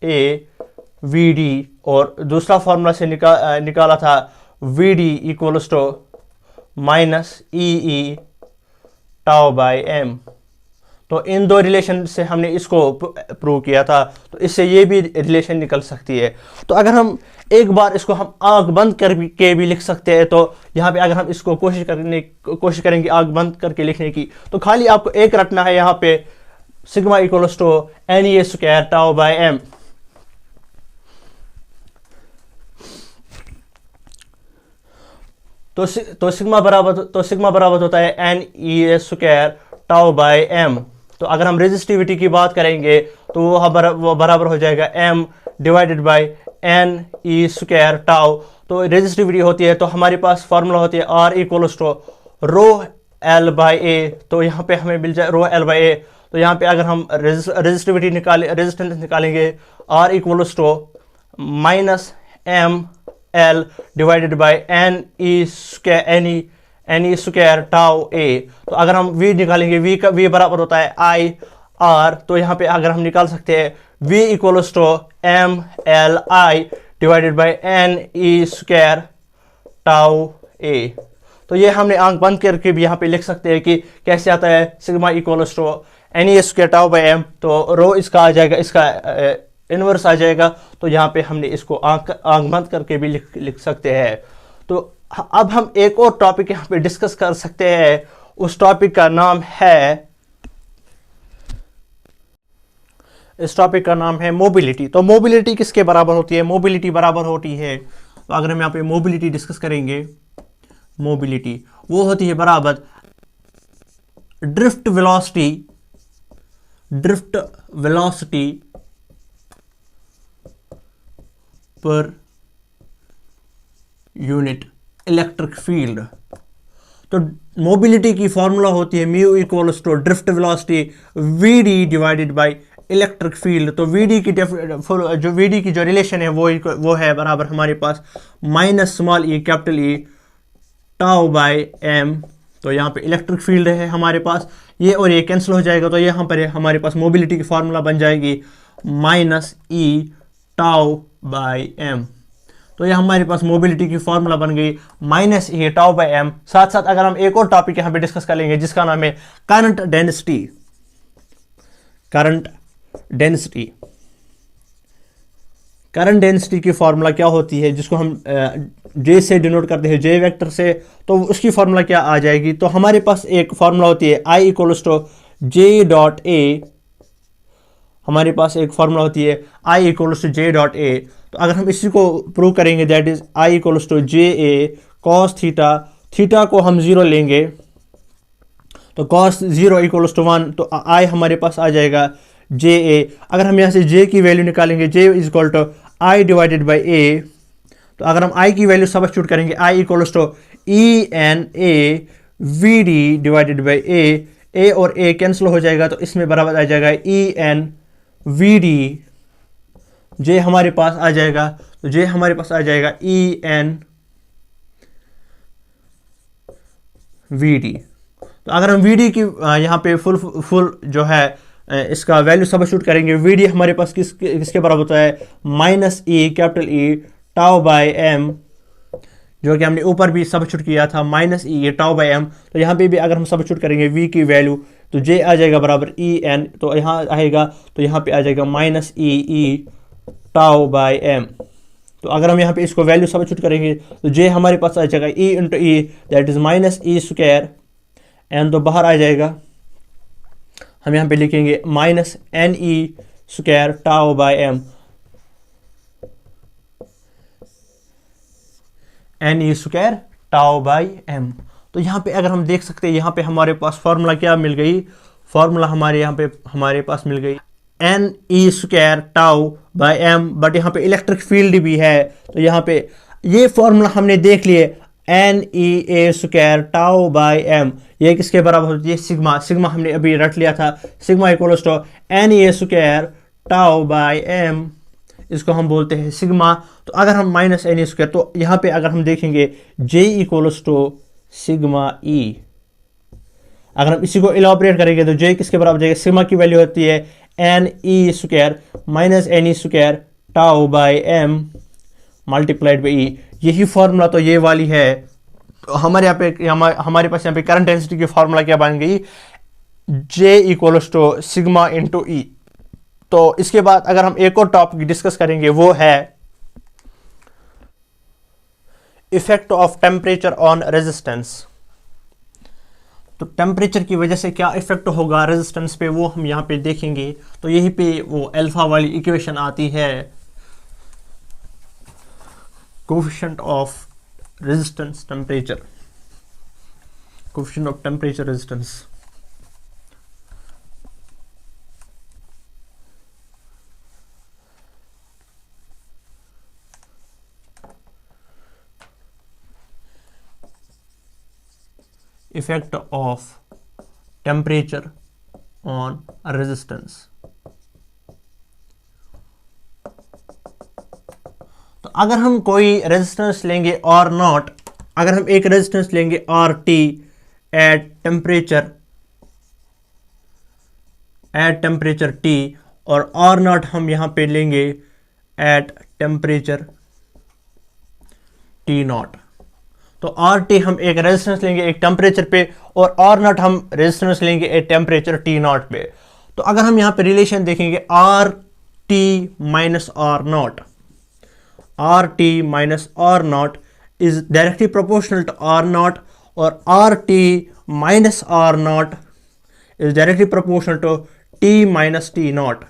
A V D, और दूसरा फार्मूला से निकाला था V D equals to minus E tau by M. तो इन दो रिलेशन से हमने इसको प्रूव किया था। तो इससे ये भी रिलेशन निकल सकती है। तो अगर हम एक बार इसको हम आग बंद करके भी लिख सकते हैं, तो यहाँ पे अगर हम इसको कोशिश करेंगे आग बंद करके लिखने की, तो खाली आपको एक रटना है यहाँ पे, sigma equals to N E square tau by M. तो सिग्मा बराबर होता है N E square tau by M. तो अगर हम रेजिस्टिविटी की बात करेंगे, तो वो बराबर हो जाएगा M divided by N E square tau. तो रेजिस्टिविटी होती है, तो हमारे पास फार्मूला होती है R equals to rho L by A. तो यहाँ पे हमें मिल जाए रो एल बाई ए। तो यहाँ पे अगर हम रेजिस्टेंस निकालेंगे, R equals to minus M L divided by N E square tau A. तो अगर हम v निकालेंगे, v बराबर होता है आई आर। तो यहाँ पे अगर हम निकाल सकते हैं v equals to M L I divided by N E square tau A. तो ये हमने आंख बंद करके भी यहाँ पे लिख सकते हैं कि कैसे आता है, sigma equals to N E square tau by M. तो रो इसका आ जाएगा, इसका इनवर्स आ जाएगा। तो यहाँ पे हमने इसको आंख बंद करके भी लिख सकते हैं। तो अब हम एक और टॉपिक यहाँ पे डिस्कस कर सकते हैं। उस टॉपिक का नाम है, इस टॉपिक का नाम है मोबिलिटी। तो मोबिलिटी किसके बराबर होती है, मोबिलिटी बराबर होती है, तो अगर हम यहाँ पे मोबिलिटी डिस्कस करेंगे, मोबिलिटी वो होती है बराबर drift velocity per unit electric field. तो मोबिलिटी की फॉर्मूला होती है mu equals to drift velocity V D divided by electric field. तो वी डी की जो रिलेशन है वो है बराबर हमारे पास minus small E capital E tau by M. तो यहाँ पे इलेक्ट्रिक फील्ड है हमारे पास, ये और ये कैंसिल हो जाएगा। तो यहाँ पर हमारे पास मोबिलिटी की फॉर्मूला बन जाएगी minus E tau by M. तो ये हमारे पास मोबिलिटी की फॉर्मूला बन गई minus E tau by M. साथ साथ अगर हम एक और टॉपिक यहाँ पे डिस्कस कर लेंगे जिसका नाम है करंट डेंसिटी की फॉर्मूला क्या होती है, जिसको हम जे से डिनोट करते हैं, जे वेक्टर से। तो उसकी फॉर्मूला क्या आ जाएगी, तो हमारे पास एक फॉर्मूला होती है I equals to J dot A. हमारे पास एक फॉर्मूला होती है I equals to J dot A. तो अगर हम इसी को प्रूव करेंगे, that is I equals to J A cos theta. Theta को हम 0 लेंगे, तो कॉस 0 इक्वल्स टू 1। तो आई हमारे पास आ जाएगा जे ए। अगर हम यहाँ से जे की वैल्यू निकालेंगे, J is equal to I divided by A. तो अगर हम आई की वैल्यू सब्स्टिट्यूट करेंगे, I equals to E N A V D divided by A और ए कैंसिल हो जाएगा। तो इसमें बराबर आ जाएगा ई एन वी डी। जे हमारे पास आ जाएगा, तो जे हमारे पास आ जाएगा ई एन वी डी। तो अगर हम वीडी की यहाँ पे फुल जो है इसका वैल्यू सबस्टिट्यूट करेंगे, वीडी हमारे पास किसके बराबर होता है, minus E capital E tau by M, जो कि हमने ऊपर भी सबस्टिट्यूट किया था, minus E tau by M. तो यहाँ पे भी अगर हम सबस्टिट्यूट करेंगे वी की वैल्यू, तो जे आ जाएगा बराबर ई एन, तो यहाँ आएगा, तो यहाँ पे आ जाएगा minus E tau by M. तो अगर हम यहाँ पे इसको वैल्यू सबस्टिट्यूट करेंगे तो जे हमारे पास आ जाएगा E into E, that is minus E square, N तो बाहर आ जाएगा, हम यहाँ पे लिखेंगे minus N E square tau by M, N E square tau by M. तो यहाँ पे अगर हम देख सकते हैं, यहाँ पे हमारे पास फॉर्मूला क्या मिल गई, फॉर्मूला हमारे पास मिल गई N E square tau by M, but यहाँ पे इलेक्ट्रिक फील्ड भी है, तो यहाँ पे ये फॉर्मूला हमने देख लिए, N E A square tau by M, ये किसके बराबर होती है, सिग्मा। सिग्मा हमने अभी रट लिया था, sigma equals to N E A square tau by M, इसको हम बोलते हैं सिग्मा। तो अगर हम माइनस एन ई स्क्वायर, तो यहाँ पे अगर हम देखेंगे जे इक्वल्स टू सिग्मा ई, अगर हम इसी को इलाबोरेट करेंगे तो जे किसके बराबर जाएगा, सिग्मा की वैल्यू होती है N E square minus N E square tau by M multiplied by E. यही फॉर्मूला तो ये वाली है। तो हमारे यहाँ पे हमारे पास यहाँ पे करंट डेंसिटी की फॉर्मूला क्या बन गई, जे इक्वल्स टू सिग्मा इंटू ई। तो इसके बाद अगर हम एक और टॉपिक डिस्कस करेंगे, वो है effect of temperature on resistance. तो टेम्परेचर की वजह से क्या इफेक्ट होगा रेजिस्टेंस पे, वो हम यहाँ पे देखेंगे। तो यहीं पे वो अल्फा वाली इक्वेशन आती है, coefficient of resistance temperature, coefficient of temperature resistance. Effect of temperature on resistance। तो अगर हम कोई रेजिस्टेंस लेंगे और नॉट, अगर हम एक रेजिस्टेंस लेंगे R T eight temperature T, और आर नॉट हम यहां पे लेंगे एट टेम्परेचर टी नॉट। तो आर टी हम एक रेजिस्टेंस लेंगे एक टेम्परेचर पे, और आर नॉट हम रेजिस्टेंस लेंगे एक टेम्परेचर टी नॉट पे। तो अगर हम यहाँ पे रिलेशन देखेंगे R T minus R naught, R T minus R not is directly proportional to R naught, और R T minus R not is directly proportional to T minus T not.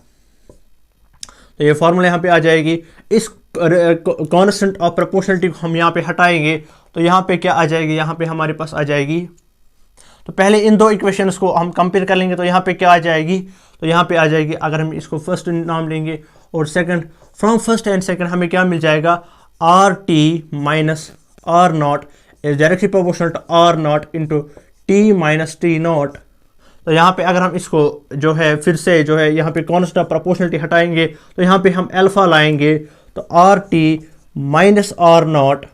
तो ये फॉर्मूला यहाँ पे आ जाएगी। इस constant of proportionality को हम यहाँ पे हटाएंगे, तो यहाँ पे क्या आ जाएगी, यहाँ पे हमारे पास आ जाएगी, तो पहले इन दो इक्वेशंस को हम कंपेयर कर लेंगे। तो यहाँ पे क्या आ जाएगी, तो यहाँ पे आ जाएगी, अगर हम इसको फर्स्ट नाम लेंगे और second, from first and second हमें क्या मिल जाएगा, R T minus R not is directly proportional to R nought into T minus T not. तो यहाँ पे अगर हम इसको जो है फिर से जो है यहाँ पे कांस्टेंट ऑफ प्रोपोर्शनलिटी हटाएंगे, तो यहाँ पे हम अल्फा लाएंगे, तो R T minus R not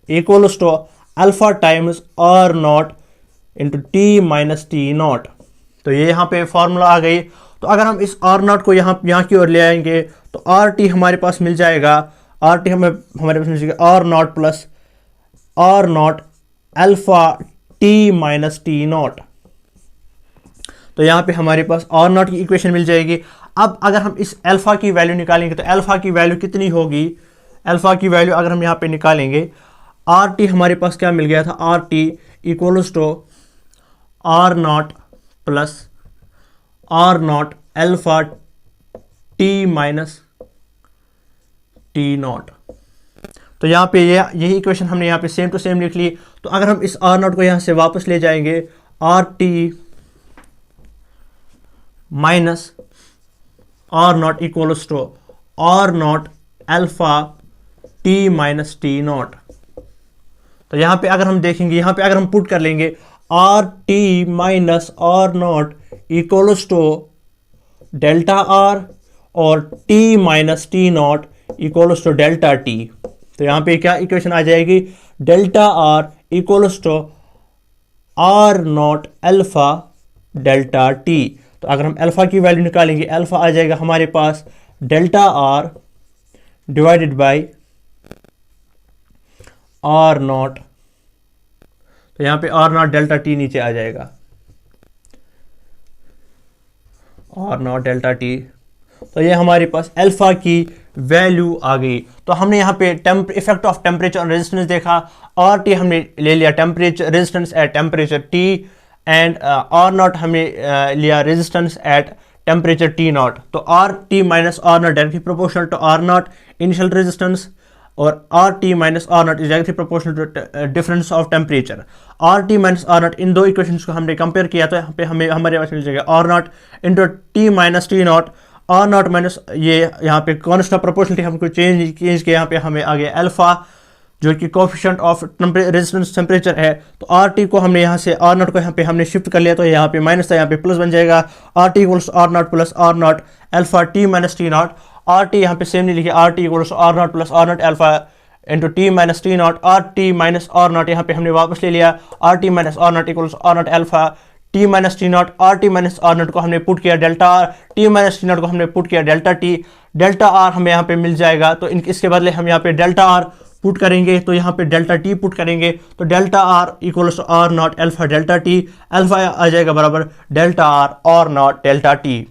equals to alpha times R nought into T minus T not. तो ये यहाँ पे फॉर्मूला आ गई। तो अगर हम इस आर नॉट को यहाँ की ओर ले आएंगे, तो आर टी हमारे पास मिल जाएगा, आर टी हमारे पास मिल जाएगा R not plus R not alpha T minus T not. तो यहाँ पे हमारे पास आर नॉट की इक्वेशन मिल जाएगी। अब अगर हम इस अल्फा की वैल्यू निकालेंगे, तो अल्फा की वैल्यू कितनी होगी, अल्फा की वैल्यू अगर हम यहाँ पे निकालेंगे, आर टी हमारे पास क्या मिल गया था, R T equals to R not plus R not alpha T minus T not. तो यहाँ पे यही इक्वेशन हमने यहाँ पे सेम टू सेम लिख ली। तो अगर हम इस आर नॉट को यहाँ से वापस ले जाएंगे, R T minus R not equals to R not alpha T minus T not. तो यहाँ पे अगर हम देखेंगे, यहाँ पे अगर हम पुट कर लेंगे R T minus R not equals to delta R और T minus T naught equals to delta T. तो यहाँ पे क्या इक्वेशन आ जाएगी, delta R equals to R naught alpha delta T. तो अगर हम अल्फ़ा की वैल्यू निकालेंगे, अल्फ़ा आ जाएगा हमारे पास delta R divided by R naught. तो यहाँ पे आर नॉट डेल्टा टी नीचे आ जाएगा, आर नॉट डेल्टा टी। तो ये हमारे पास अल्फ़ा की वैल्यू आ गई। तो हमने यहाँ पे इफेक्ट ऑफ टेम्परेचर और रेजिस्टेंस देखा। आर टी हमने ले लिया temperature resistance at temperature T, and R naught हमने लिया resistance at temperature T not. तो R T minus R naught directly proportional to R naught initial resistance, और R T minus R not is directly proportional to difference of temperature. R T minus R naught, इन दो equations को हमने compare किया तो यहाँ पे हमें हमारे पास मिल जाएगा R nought into T minus T not. R not minus ये यहाँ पे कॉन्स्टेंट ऑफ प्रोपोर्शनलिटी हमको चेंज किया, यहाँ पे हमें आ गया अल्फा जो कि कोफिशिएंट ऑफ रेजिस्टेंस टेम्परेचर है। तो आर टी को हमने यहाँ से आर नॉट को यहाँ पे हमने शिफ्ट कर लिया, तो यहाँ पे माइनस था यहाँ पे प्लस बन जाएगा। R T equals R not plus R not alpha T minus T not. R T यहाँ पे सेम नहीं लिखे, R T equals R not plus R not alpha into T minus T not. R T minus R not यहाँ पे हमने वापस ले लिया, R T minus R not equals R not alpha T minus T not. R T minus R not को हमने put किया delta R, T minus T not को हमने पुट किया डेल्टा टी। डेल्टा आर हमें यहाँ पे मिल जाएगा, तो इसके बदले हम यहाँ पे डेल्टा आर पुट करेंगे, तो यहाँ पे डेल्टा टी पुट करेंगे, तो delta R equals R not alpha delta T. Alpha आ जाएगा बराबर delta R naught delta T.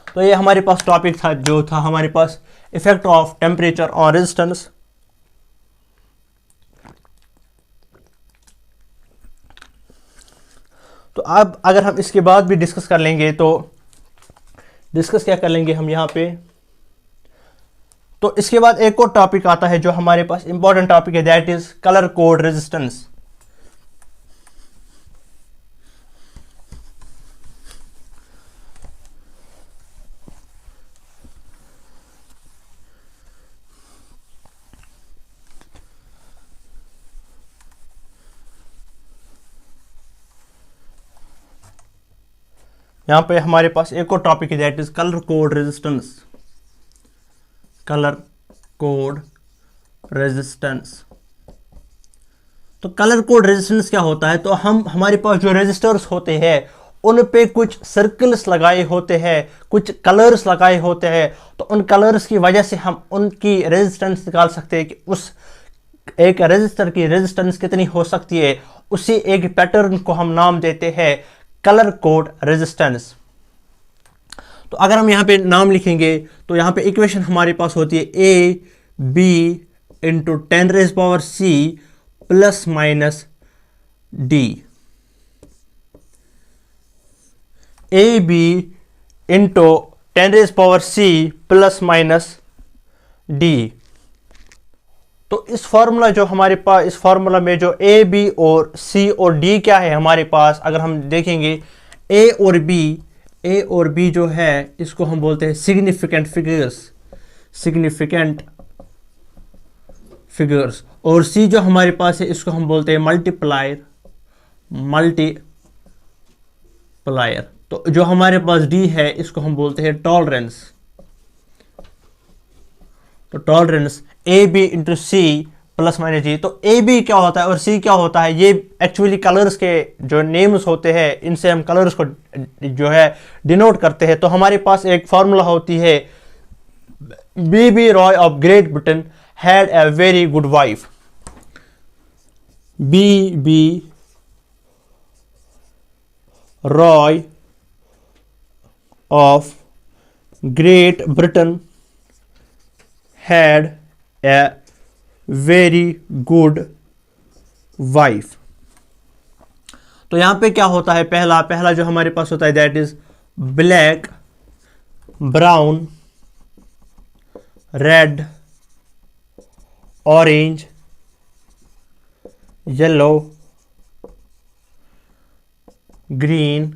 तो ये हमारे पास टॉपिक था, जो था हमारे पास effect of temperature on resistance. तो अब अगर हम इसके बाद भी डिस्कस कर लेंगे, तो डिस्कस क्या कर लेंगे हम यहाँ पे, तो इसके बाद एक और टॉपिक आता है जो हमारे पास इंपॉर्टेंट टॉपिक है, that is colour code resistance. यहाँ पे हमारे पास एक और टॉपिक है, that is colour code resistance. Colour code resistance. तो कलर कोड रेजिस्टेंस क्या होता है, तो हमारे पास जो रेजिस्टर्स होते हैं उन पे कुछ सर्कल्स लगाए होते हैं, कुछ कलर्स लगाए होते हैं। तो उन कलर्स की वजह से हम उनकी रेजिस्टेंस निकाल सकते हैं कि उस एक रेजिस्टर की रेजिस्टेंस कितनी हो सकती है। उसी एक पैटर्न को हम नाम देते हैं कलर कोड रेजिस्टेंस। तो अगर हम यहाँ पे नाम लिखेंगे, तो यहाँ पे इक्वेशन हमारे पास होती है A B into 10⁻⁶ plus minus D. A B into 10⁻⁶ plus minus D. तो इस फॉर्मूला जो हमारे पास, इस फॉर्मूला में जो ए बी और सी और डी क्या है हमारे पास, अगर हम देखेंगे ए और बी जो है इसको हम बोलते हैं सिग्निफिकेंट फिगर्स, सिग्निफिकेंट फिगर्स। और सी जो हमारे पास है इसको हम बोलते हैं मल्टीप्लायर, मल्टीप्लायर। तो जो हमारे पास डी है इसको हम बोलते हैं टॉलरेंस। तो tolerance A B into C plus minus G. तो ए बी क्या होता है और सी क्या होता है, ये एक्चुअली कलर्स के जो नेम्स होते हैं, इनसे हम कलर्स को जो है डिनोट करते हैं। तो हमारे पास एक फॉर्मूला होती है, B B Roy of Great Britain had a very good wife. B B Roy of Great Britain had a very good wife. तो यहां पे क्या होता है, पहला जो हमारे पास होता है that is black, brown, red, orange, yellow, green,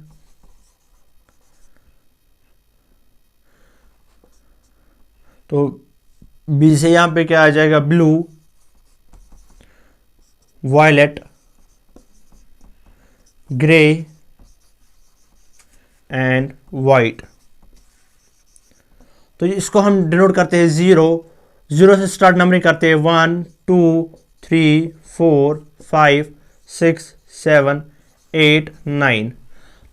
तो बी से यहां पे क्या आ जाएगा, blue, violet, grey and white. तो इसको हम डिनोट करते हैं जीरो से स्टार्ट नंबरिंग करते हैं 1 2 3 4 5 6 7 8 9।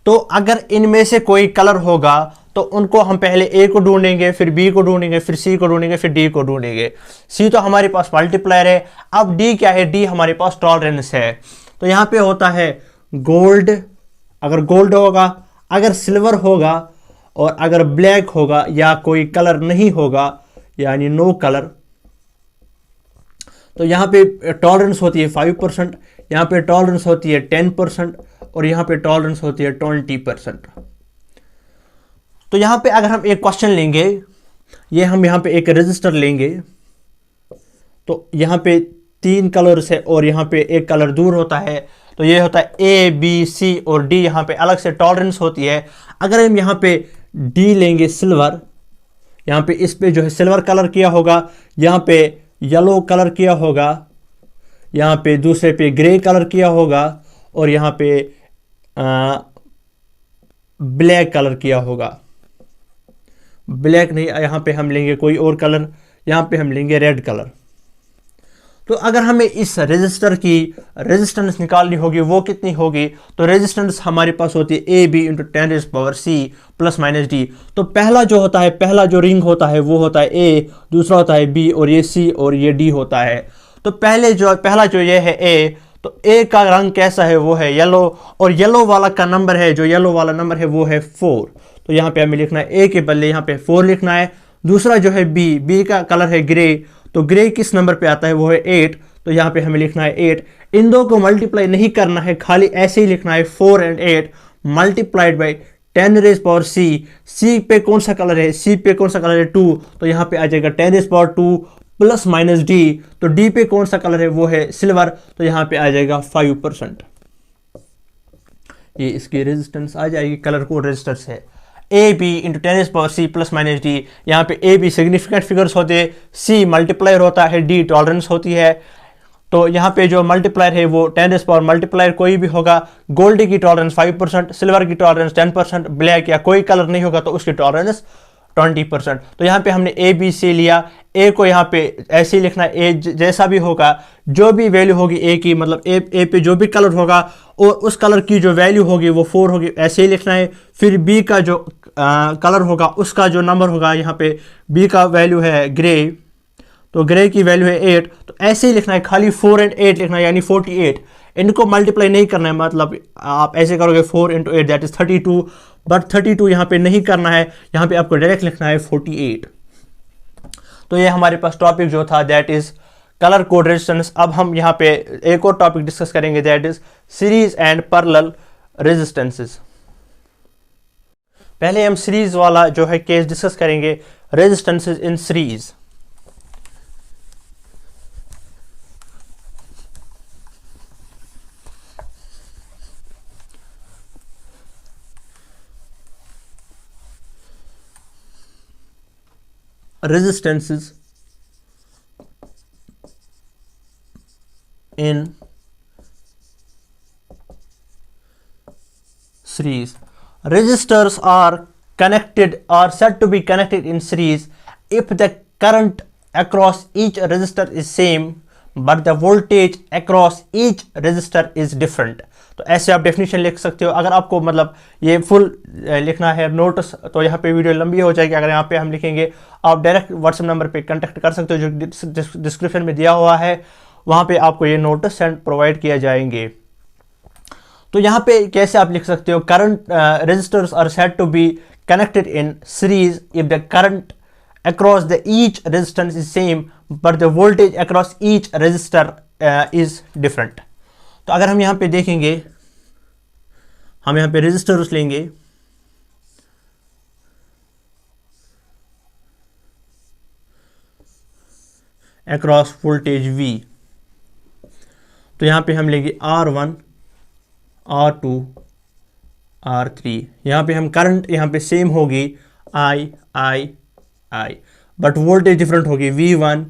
तो अगर इनमें से कोई कलर होगा तो उनको हम पहले ए को ढूंढेंगे, फिर बी को ढूंढेंगे, फिर सी को ढूंढेंगे, फिर डी को ढूंढेंगे। सी तो हमारे पास मल्टीप्लायर है। अब डी क्या है? डी हमारे पास टॉलरेंस है। तो यहां पे होता है गोल्ड, अगर गोल्ड होगा, अगर सिल्वर होगा और अगर ब्लैक होगा या कोई कलर नहीं होगा यानी नो कलर, तो यहां पे टॉलरेंस होती है 5%, यहां पे टॉलरेंस होती है 10% और यहां पे टॉलरेंस होती है 20%। तो यहां पे अगर हम एक क्वेश्चन लेंगे, ये हम यहां पे एक रजिस्टर लेंगे, तो यहां पे 3 कलर्स है और यहां पे एक कलर दूर होता है, तो ये होता है ए बी सी और डी, यहां पे अलग से टॉलरेंस होती है। अगर हम यहां पे डी लेंगे सिल्वर, यहां पे इस पे जो है सिल्वर कलर किया होगा, यहां पे येलो कलर किया होगा, यहां पे दूसरे पे ग्रे कलर किया होगा और यहां पे ब्लैक कलर किया होगा। ब्लैक नहीं, यहां पे हम लेंगे कोई और कलर, यहां पे हम लेंगे रेड कलर। तो अगर हमें इस रेजिस्टर की रेजिस्टेंस निकालनी होगी, वो कितनी होगी? तो रेजिस्टेंस हमारे पास होती है A B into 10⁻⁶ plus minus D. तो पहला जो होता है, पहला जो रिंग होता है वो होता है ए, दूसरा होता है बी और ये सी और ये डी होता है। तो पहला जो ये है ए, तो ए का रंग कैसा है? वो है येलो, और येलो वाला का नंबर है, जो येलो वाला नंबर है वो है 4। तो यहाँ पे हमें लिखना है ए के बदले यहाँ पे 4 लिखना है। दूसरा जो है बी, बी का कलर है ग्रे, तो ग्रे किस नंबर पे आता है? वो है 8, तो यहाँ पे हमें लिखना है 8। इन दो को मल्टीप्लाई नहीं करना है, खाली ऐसे ही लिखना है 4 और 8 मल्टीप्लाइड बाई 10⁻⁶। सी पे कौन सा कलर है? सी पे कौन सा कलर है? 2, तो यहाँ पे आ जाएगा 10⁻² प्लस माइनस डी। तो डी पे कौन सा कलर है? वो है सिल्वर, तो यहाँ पे आ जाएगा 5%। ये इसकी रेजिस्टेंस आ जाएगी, कलर कोड रेजिस्टेंस है A B into 10⁻⁶ plus minus D. यहाँ पे ए बी सिग्निफिकेंट फिगर्स होते हैं, सी मल्टीप्लायर होता है, डी टॉलरेंस होती है। तो यहाँ पे जो मल्टीप्लायर है वो 10⁻, मल्टीप्लायर कोई भी होगा, गोल्ड की टॉलरेंस 5%, सिल्वर की टॉलरेंस 10%, ब्लैक या कोई कलर नहीं होगा तो उसकी टॉलरेंस 20%। तो यहाँ पे हमने ए बी सी लिया, ए को यहाँ पे ऐसे ही लिखना है, ए जैसा भी होगा, जो भी वैल्यू होगी ए की, मतलब ए पे जो भी कलर होगा और उस कलर की जो वैल्यू होगी वो 4 होगी, ऐसे ही लिखना है। फिर बी का जो कलर होगा उसका जो नंबर होगा, यहाँ पे बी का वैल्यू है ग्रे, तो ग्रे की वैल्यू है 8, तो ऐसे ही लिखना है, खाली 4 और 8 लिखना है, यानी 48। इनको मल्टीप्लाई नहीं करना है, मतलब आप ऐसे करोगे 4 × 8 दैट इज 32, बट 32 यहाँ पे नहीं करना है, यहाँ पे आपको डायरेक्ट लिखना है 48। तो ये हमारे पास टॉपिक जो था that is colour code resistance. अब हम यहाँ पे एक और टॉपिक डिस्कस करेंगे that is series and parallel resistances. पहले हम सीरीज वाला जो है केस डिस्कस करेंगे, resistances in series. Resistances in series. Resistors are connected or said to be connected in series if the current across each resistor is same but the voltage across each resistor is different. तो ऐसे आप definition लिख सकते हो। अगर आपको मतलब ये फुल लिखना है नोट्स, तो यहाँ पे वीडियो लंबी हो जाएगी। अगर यहाँ पे हम लिखेंगे, आप डायरेक्ट व्हाट्सएप नंबर पे कांटेक्ट कर सकते हो, जो डिस्क्रिप्शन में दिया हुआ है, वहाँ पे आपको ये नोट्स सेंड प्रोवाइड किया जाएंगे। तो यहाँ पे कैसे आप लिख सकते हो, current resistors are said to be connected in series if the current across the each resistance is same but the voltage across each resistor is different. तो अगर हम यहाँ पे देखेंगे, हम यहाँ पे रेजिस्टर्स लेंगे, अक्रॉस वोल्टेज V, तो यहाँ पे हम लेंगे R1 R2 R3। यहाँ पे हम करंट यहाँ पे सेम होगी I, बट वोल्टेज डिफरेंट होगी V1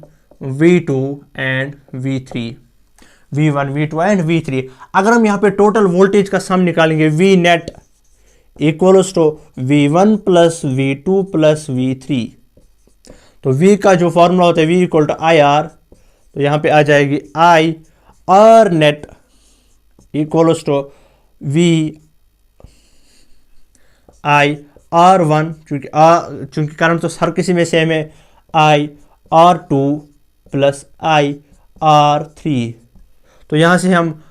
V2 and V3, V1 V2 and V3। अगर हम यहाँ पे टोटल वोल्टेज का सम निकालेंगे, V net equals to V1 plus V2 plus V3, तो V का जो फॉर्मूला होता है V इक्वल टू IR, तो यहाँ पे आ जाएगी I R net equals to V I R one, चूँकि करंट तो हर किसी में सेम है, I R two plus I R three. तो यहाँ से हम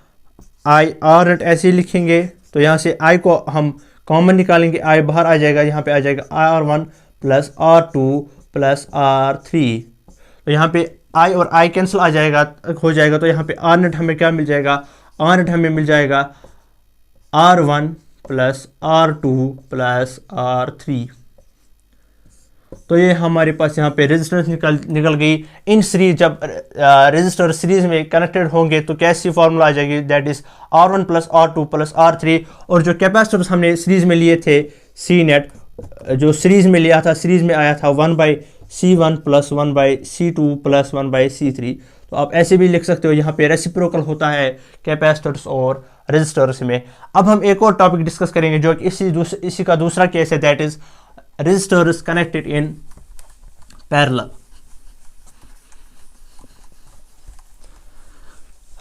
आई आर नेट ऐसे ही लिखेंगे, तो यहाँ से आई को हम कॉमन निकालेंगे, आई बाहर आ जाएगा, यहाँ पे आ जाएगा R one plus R two plus R three. तो यहाँ पे आई और आई कैंसिल आ जाएगा, हो जाएगा, तो यहाँ पे आर नेट हमें क्या मिल जाएगा, आर नेट हमें मिल जाएगा R one plus R two plus R three. तो ये हमारे पास यहाँ पे रेजिस्टेंस निकल गई। इन सीरीज जब रेजिस्टर सीरीज में कनेक्टेड होंगे तो कैसी फॉर्मूला आ जाएगी, that is R one plus R two plus R three. और जो कैपेसिटर्स हमने सीरीज में लिए थे सी नेट, जो सीरीज में लिया था, सीरीज में आया था 1/C1 plus 1/C2 plus 1/C3। तो आप ऐसे भी लिख सकते हो, यहाँ पे रेसिप्रोकल होता है कैपेसिटर्स और रेजिस्टर्स में। अब हम एक और टॉपिक डिस्कस करेंगे जो कि इसी का दूसरा केस है, that is resistors connected in parallel।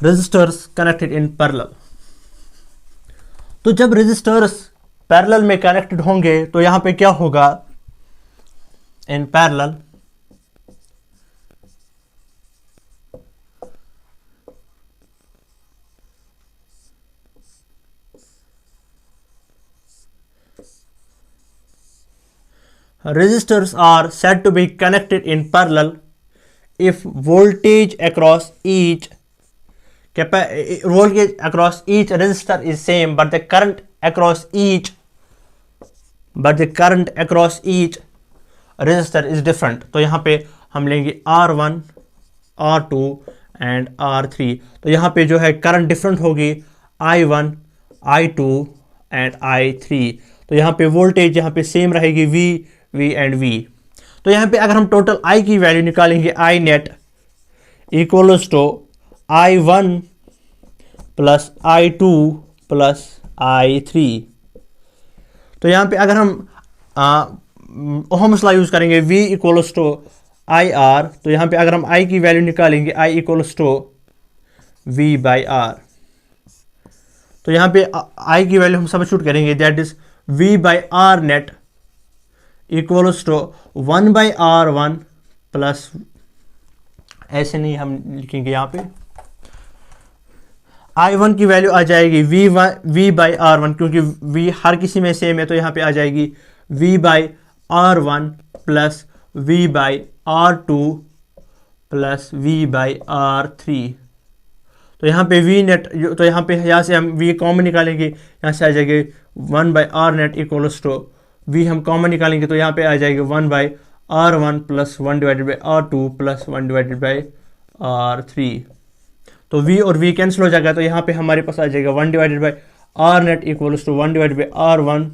resistors connected in parallel। तो जब resistors पैरेलल में कनेक्टेड होंगे तो यहां पे क्या होगा, in parallel resistors are said to be connected in parallel if voltage across each resistor is same but the current across each resistor is different। तो यहाँ पे हम लेंगे R1, R2 एंड R3। तो यहाँ पे जो है करंट डिफरेंट होगी, I1, I2 एंड I3। तो यहाँ पे वोल्टेज यहाँ पे सेम रहेगी, V एंड V। तो यहाँ पे अगर हम टोटल I की वैल्यू निकालेंगे, I net equals to I1 plus I2 plus I3। तो यहाँ पे अगर हम ओहम्स लॉ यूज़ करेंगे, V इक्वल्स टू IR, तो यहाँ पे अगर हम I की वैल्यू निकालेंगे, I इक्वल्स टू V/R। तो यहाँ पे I की वैल्यू हम सब्स्टिट्यूट करेंगे, that is V/R net equals to 1/R1 plus, ऐसे नहीं हम लिखेंगे, यहाँ पे I1 की वैल्यू आ जाएगी V/R1, क्योंकि V हर किसी में सेम है, तो यहाँ पे आ जाएगी V/R1 plus V/R2 plus V/R3। तो यहाँ पे V नेट, तो यहाँ से हम V कॉमन निकालेंगे, यहाँ से आ जाएगी 1/R net equals to V हम कॉमन निकालेंगे, तो यहाँ पे आ जाएगी 1/R1 plus 1/R2 plus 1/R3। तो V और V कैंसिल हो जाएगा, तो यहाँ पे हमारे पास आ जाएगा 1/R net equals to 1/R1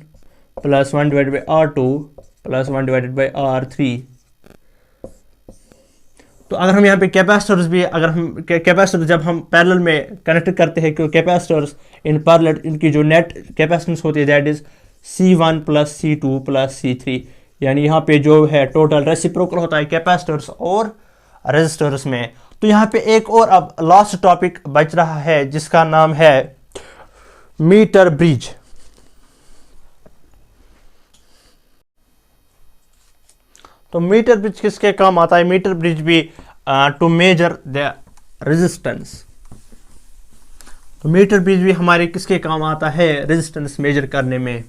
plus 1/R2 plus 1/R3। तो अगर हम यहाँ पे कैपेसिटर्स भी, अगर हम कैपेसिटर जब हम पैरेलल में कनेक्ट करते हैं, क्योंकि कैपेसिटर्स इन पैरेलल, इनकी जो नेट कैपेसिटेंस होती है that is C1 plus C2 plus C3। यानी यहाँ पे जो है टोटल रेसिप्रोकल होता है कैपेसिटर्स और रेजिस्टर्स में। तो यहाँ पे एक और अब लास्ट टॉपिक बच रहा है जिसका नाम है मीटर ब्रिज। तो मीटर ब्रिज किसके काम आता है, मीटर ब्रिज भी टू मेजर द रेजिस्टेंस। तो मीटर ब्रिज भी हमारे किसके काम आता है, रेजिस्टेंस मेजर करने में।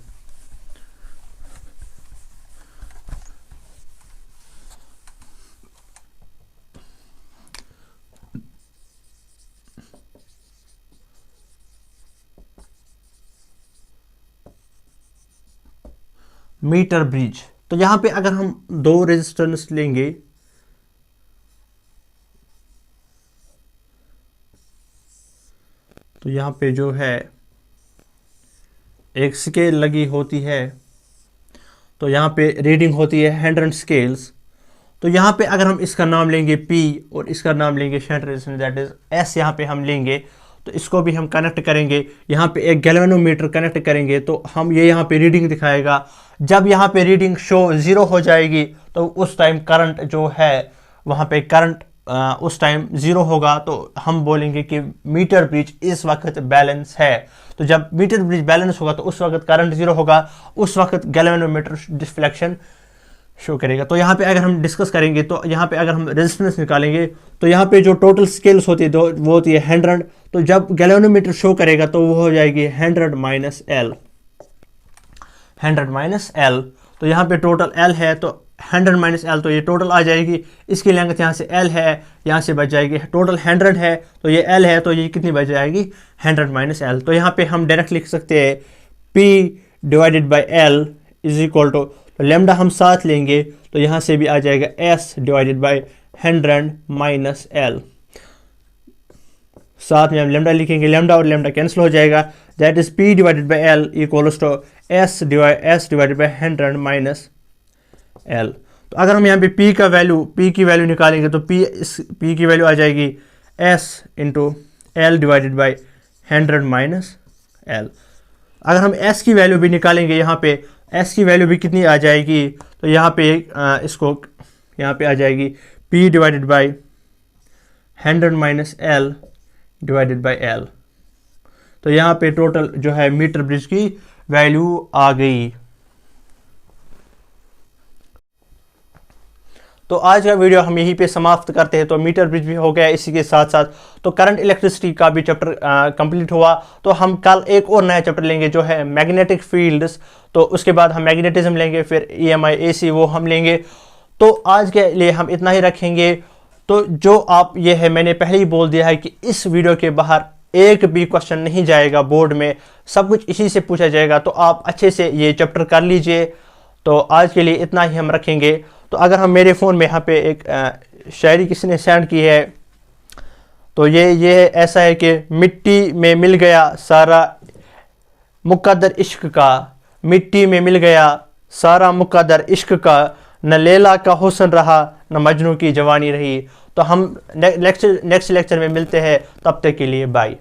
मीटर ब्रिज, तो यहां पे अगर हम दो रेजिस्टेंस लेंगे, तो यहां पे जो है एक स्केल लगी होती है, तो यहां पे रीडिंग होती है 100 स्केल्स। तो यहां पे अगर हम इसका नाम लेंगे P और इसका नाम लेंगे shunt resistance that is S, यहां पे हम लेंगे, तो इसको भी हम कनेक्ट करेंगे, यहाँ पे एक गैल्वेनोमीटर कनेक्ट करेंगे, तो हम ये यहाँ पे रीडिंग दिखाएगा। जब यहाँ पे रीडिंग शो 0 हो जाएगी तो उस टाइम करंट जो है वहाँ पे करंट उस टाइम 0 होगा तो हम बोलेंगे कि मीटर ब्रिज इस वक्त बैलेंस है। तो जब मीटर ब्रिज बैलेंस होगा तो उस वक्त करंट 0 होगा, उस वक्त गैल्वेनोमीटर डिफ्लेक्शन शो करेगा। तो यहाँ पे अगर हम डिस्कस करेंगे तो यहाँ पे अगर हम रेजिस्टेंस निकालेंगे तो यहाँ पे जो टोटल स्केल्स होती है वो होती है 100। तो जब गैल्वेनोमीटर शो करेगा तो वो हो जाएगी 100 माइनस एल, 100 माइनस एल। तो यहाँ पे टोटल एल है तो 100 माइनस एल, तो ये टोटल आ जाएगी। इसकी लेंथ यहाँ से एल है, यहाँ से बच जाएगी। टोटल 100 है तो ये एल है, तो ये कितनी बच जाएगी 100 माइनस एल। तो यहाँ पे हम डायरेक्ट लिख सकते हैं P divided by L is equal to, तो लेमडा हम साथ लेंगे तो यहाँ से भी आ जाएगा S divided by 100 minus L. साथ में हम लेमडा लिखेंगे, लेमडा और लेमडा कैंसिल हो जाएगा। That is P divided by L equals to S divided by 100 minus L. तो अगर हम यहाँ पे P की वैल्यू निकालेंगे तो P की वैल्यू आ जाएगी S into L divided by 100 minus L. अगर हम S की वैल्यू भी निकालेंगे, यहाँ पे S की वैल्यू भी कितनी आ जाएगी, तो यहाँ पे यहाँ पे आ जाएगी P divided by 100 minus L divided by L. तो यहाँ पे टोटल जो है मीटर ब्रिज की वैल्यू आ गई। तो आज का वीडियो हम यहीं पे समाप्त करते हैं। तो मीटर ब्रिज भी हो गया, इसी के साथ साथ तो करंट इलेक्ट्रिसिटी का भी चैप्टर कंप्लीट हुआ। तो हम कल एक और नया चैप्टर लेंगे जो है मैग्नेटिक फील्ड्स। तो उसके बाद हम मैग्नेटिज्म लेंगे, फिर EMI AC वो हम लेंगे। तो आज के लिए हम इतना ही रखेंगे। तो जो आप ये है, मैंने पहले ही बोल दिया है कि इस वीडियो के बाहर एक भी क्वेश्चन नहीं जाएगा बोर्ड में, सब कुछ इसी से पूछा जाएगा। तो आप अच्छे से ये चैप्टर कर लीजिए। तो आज के लिए इतना ही हम रखेंगे। तो अगर हम मेरे फ़ोन में यहाँ पे एक शायरी किसी ने सेंड की है, तो ये ऐसा है कि मिट्टी में मिल गया सारा मुकद्दर इश्क का, मिट्टी में मिल गया सारा मुकद्दर इश्क का, न लैला का हुस्न रहा न मजनू की जवानी रही। तो हम नेक्स्ट लेक्चर में मिलते हैं, तब तक के लिए बाय।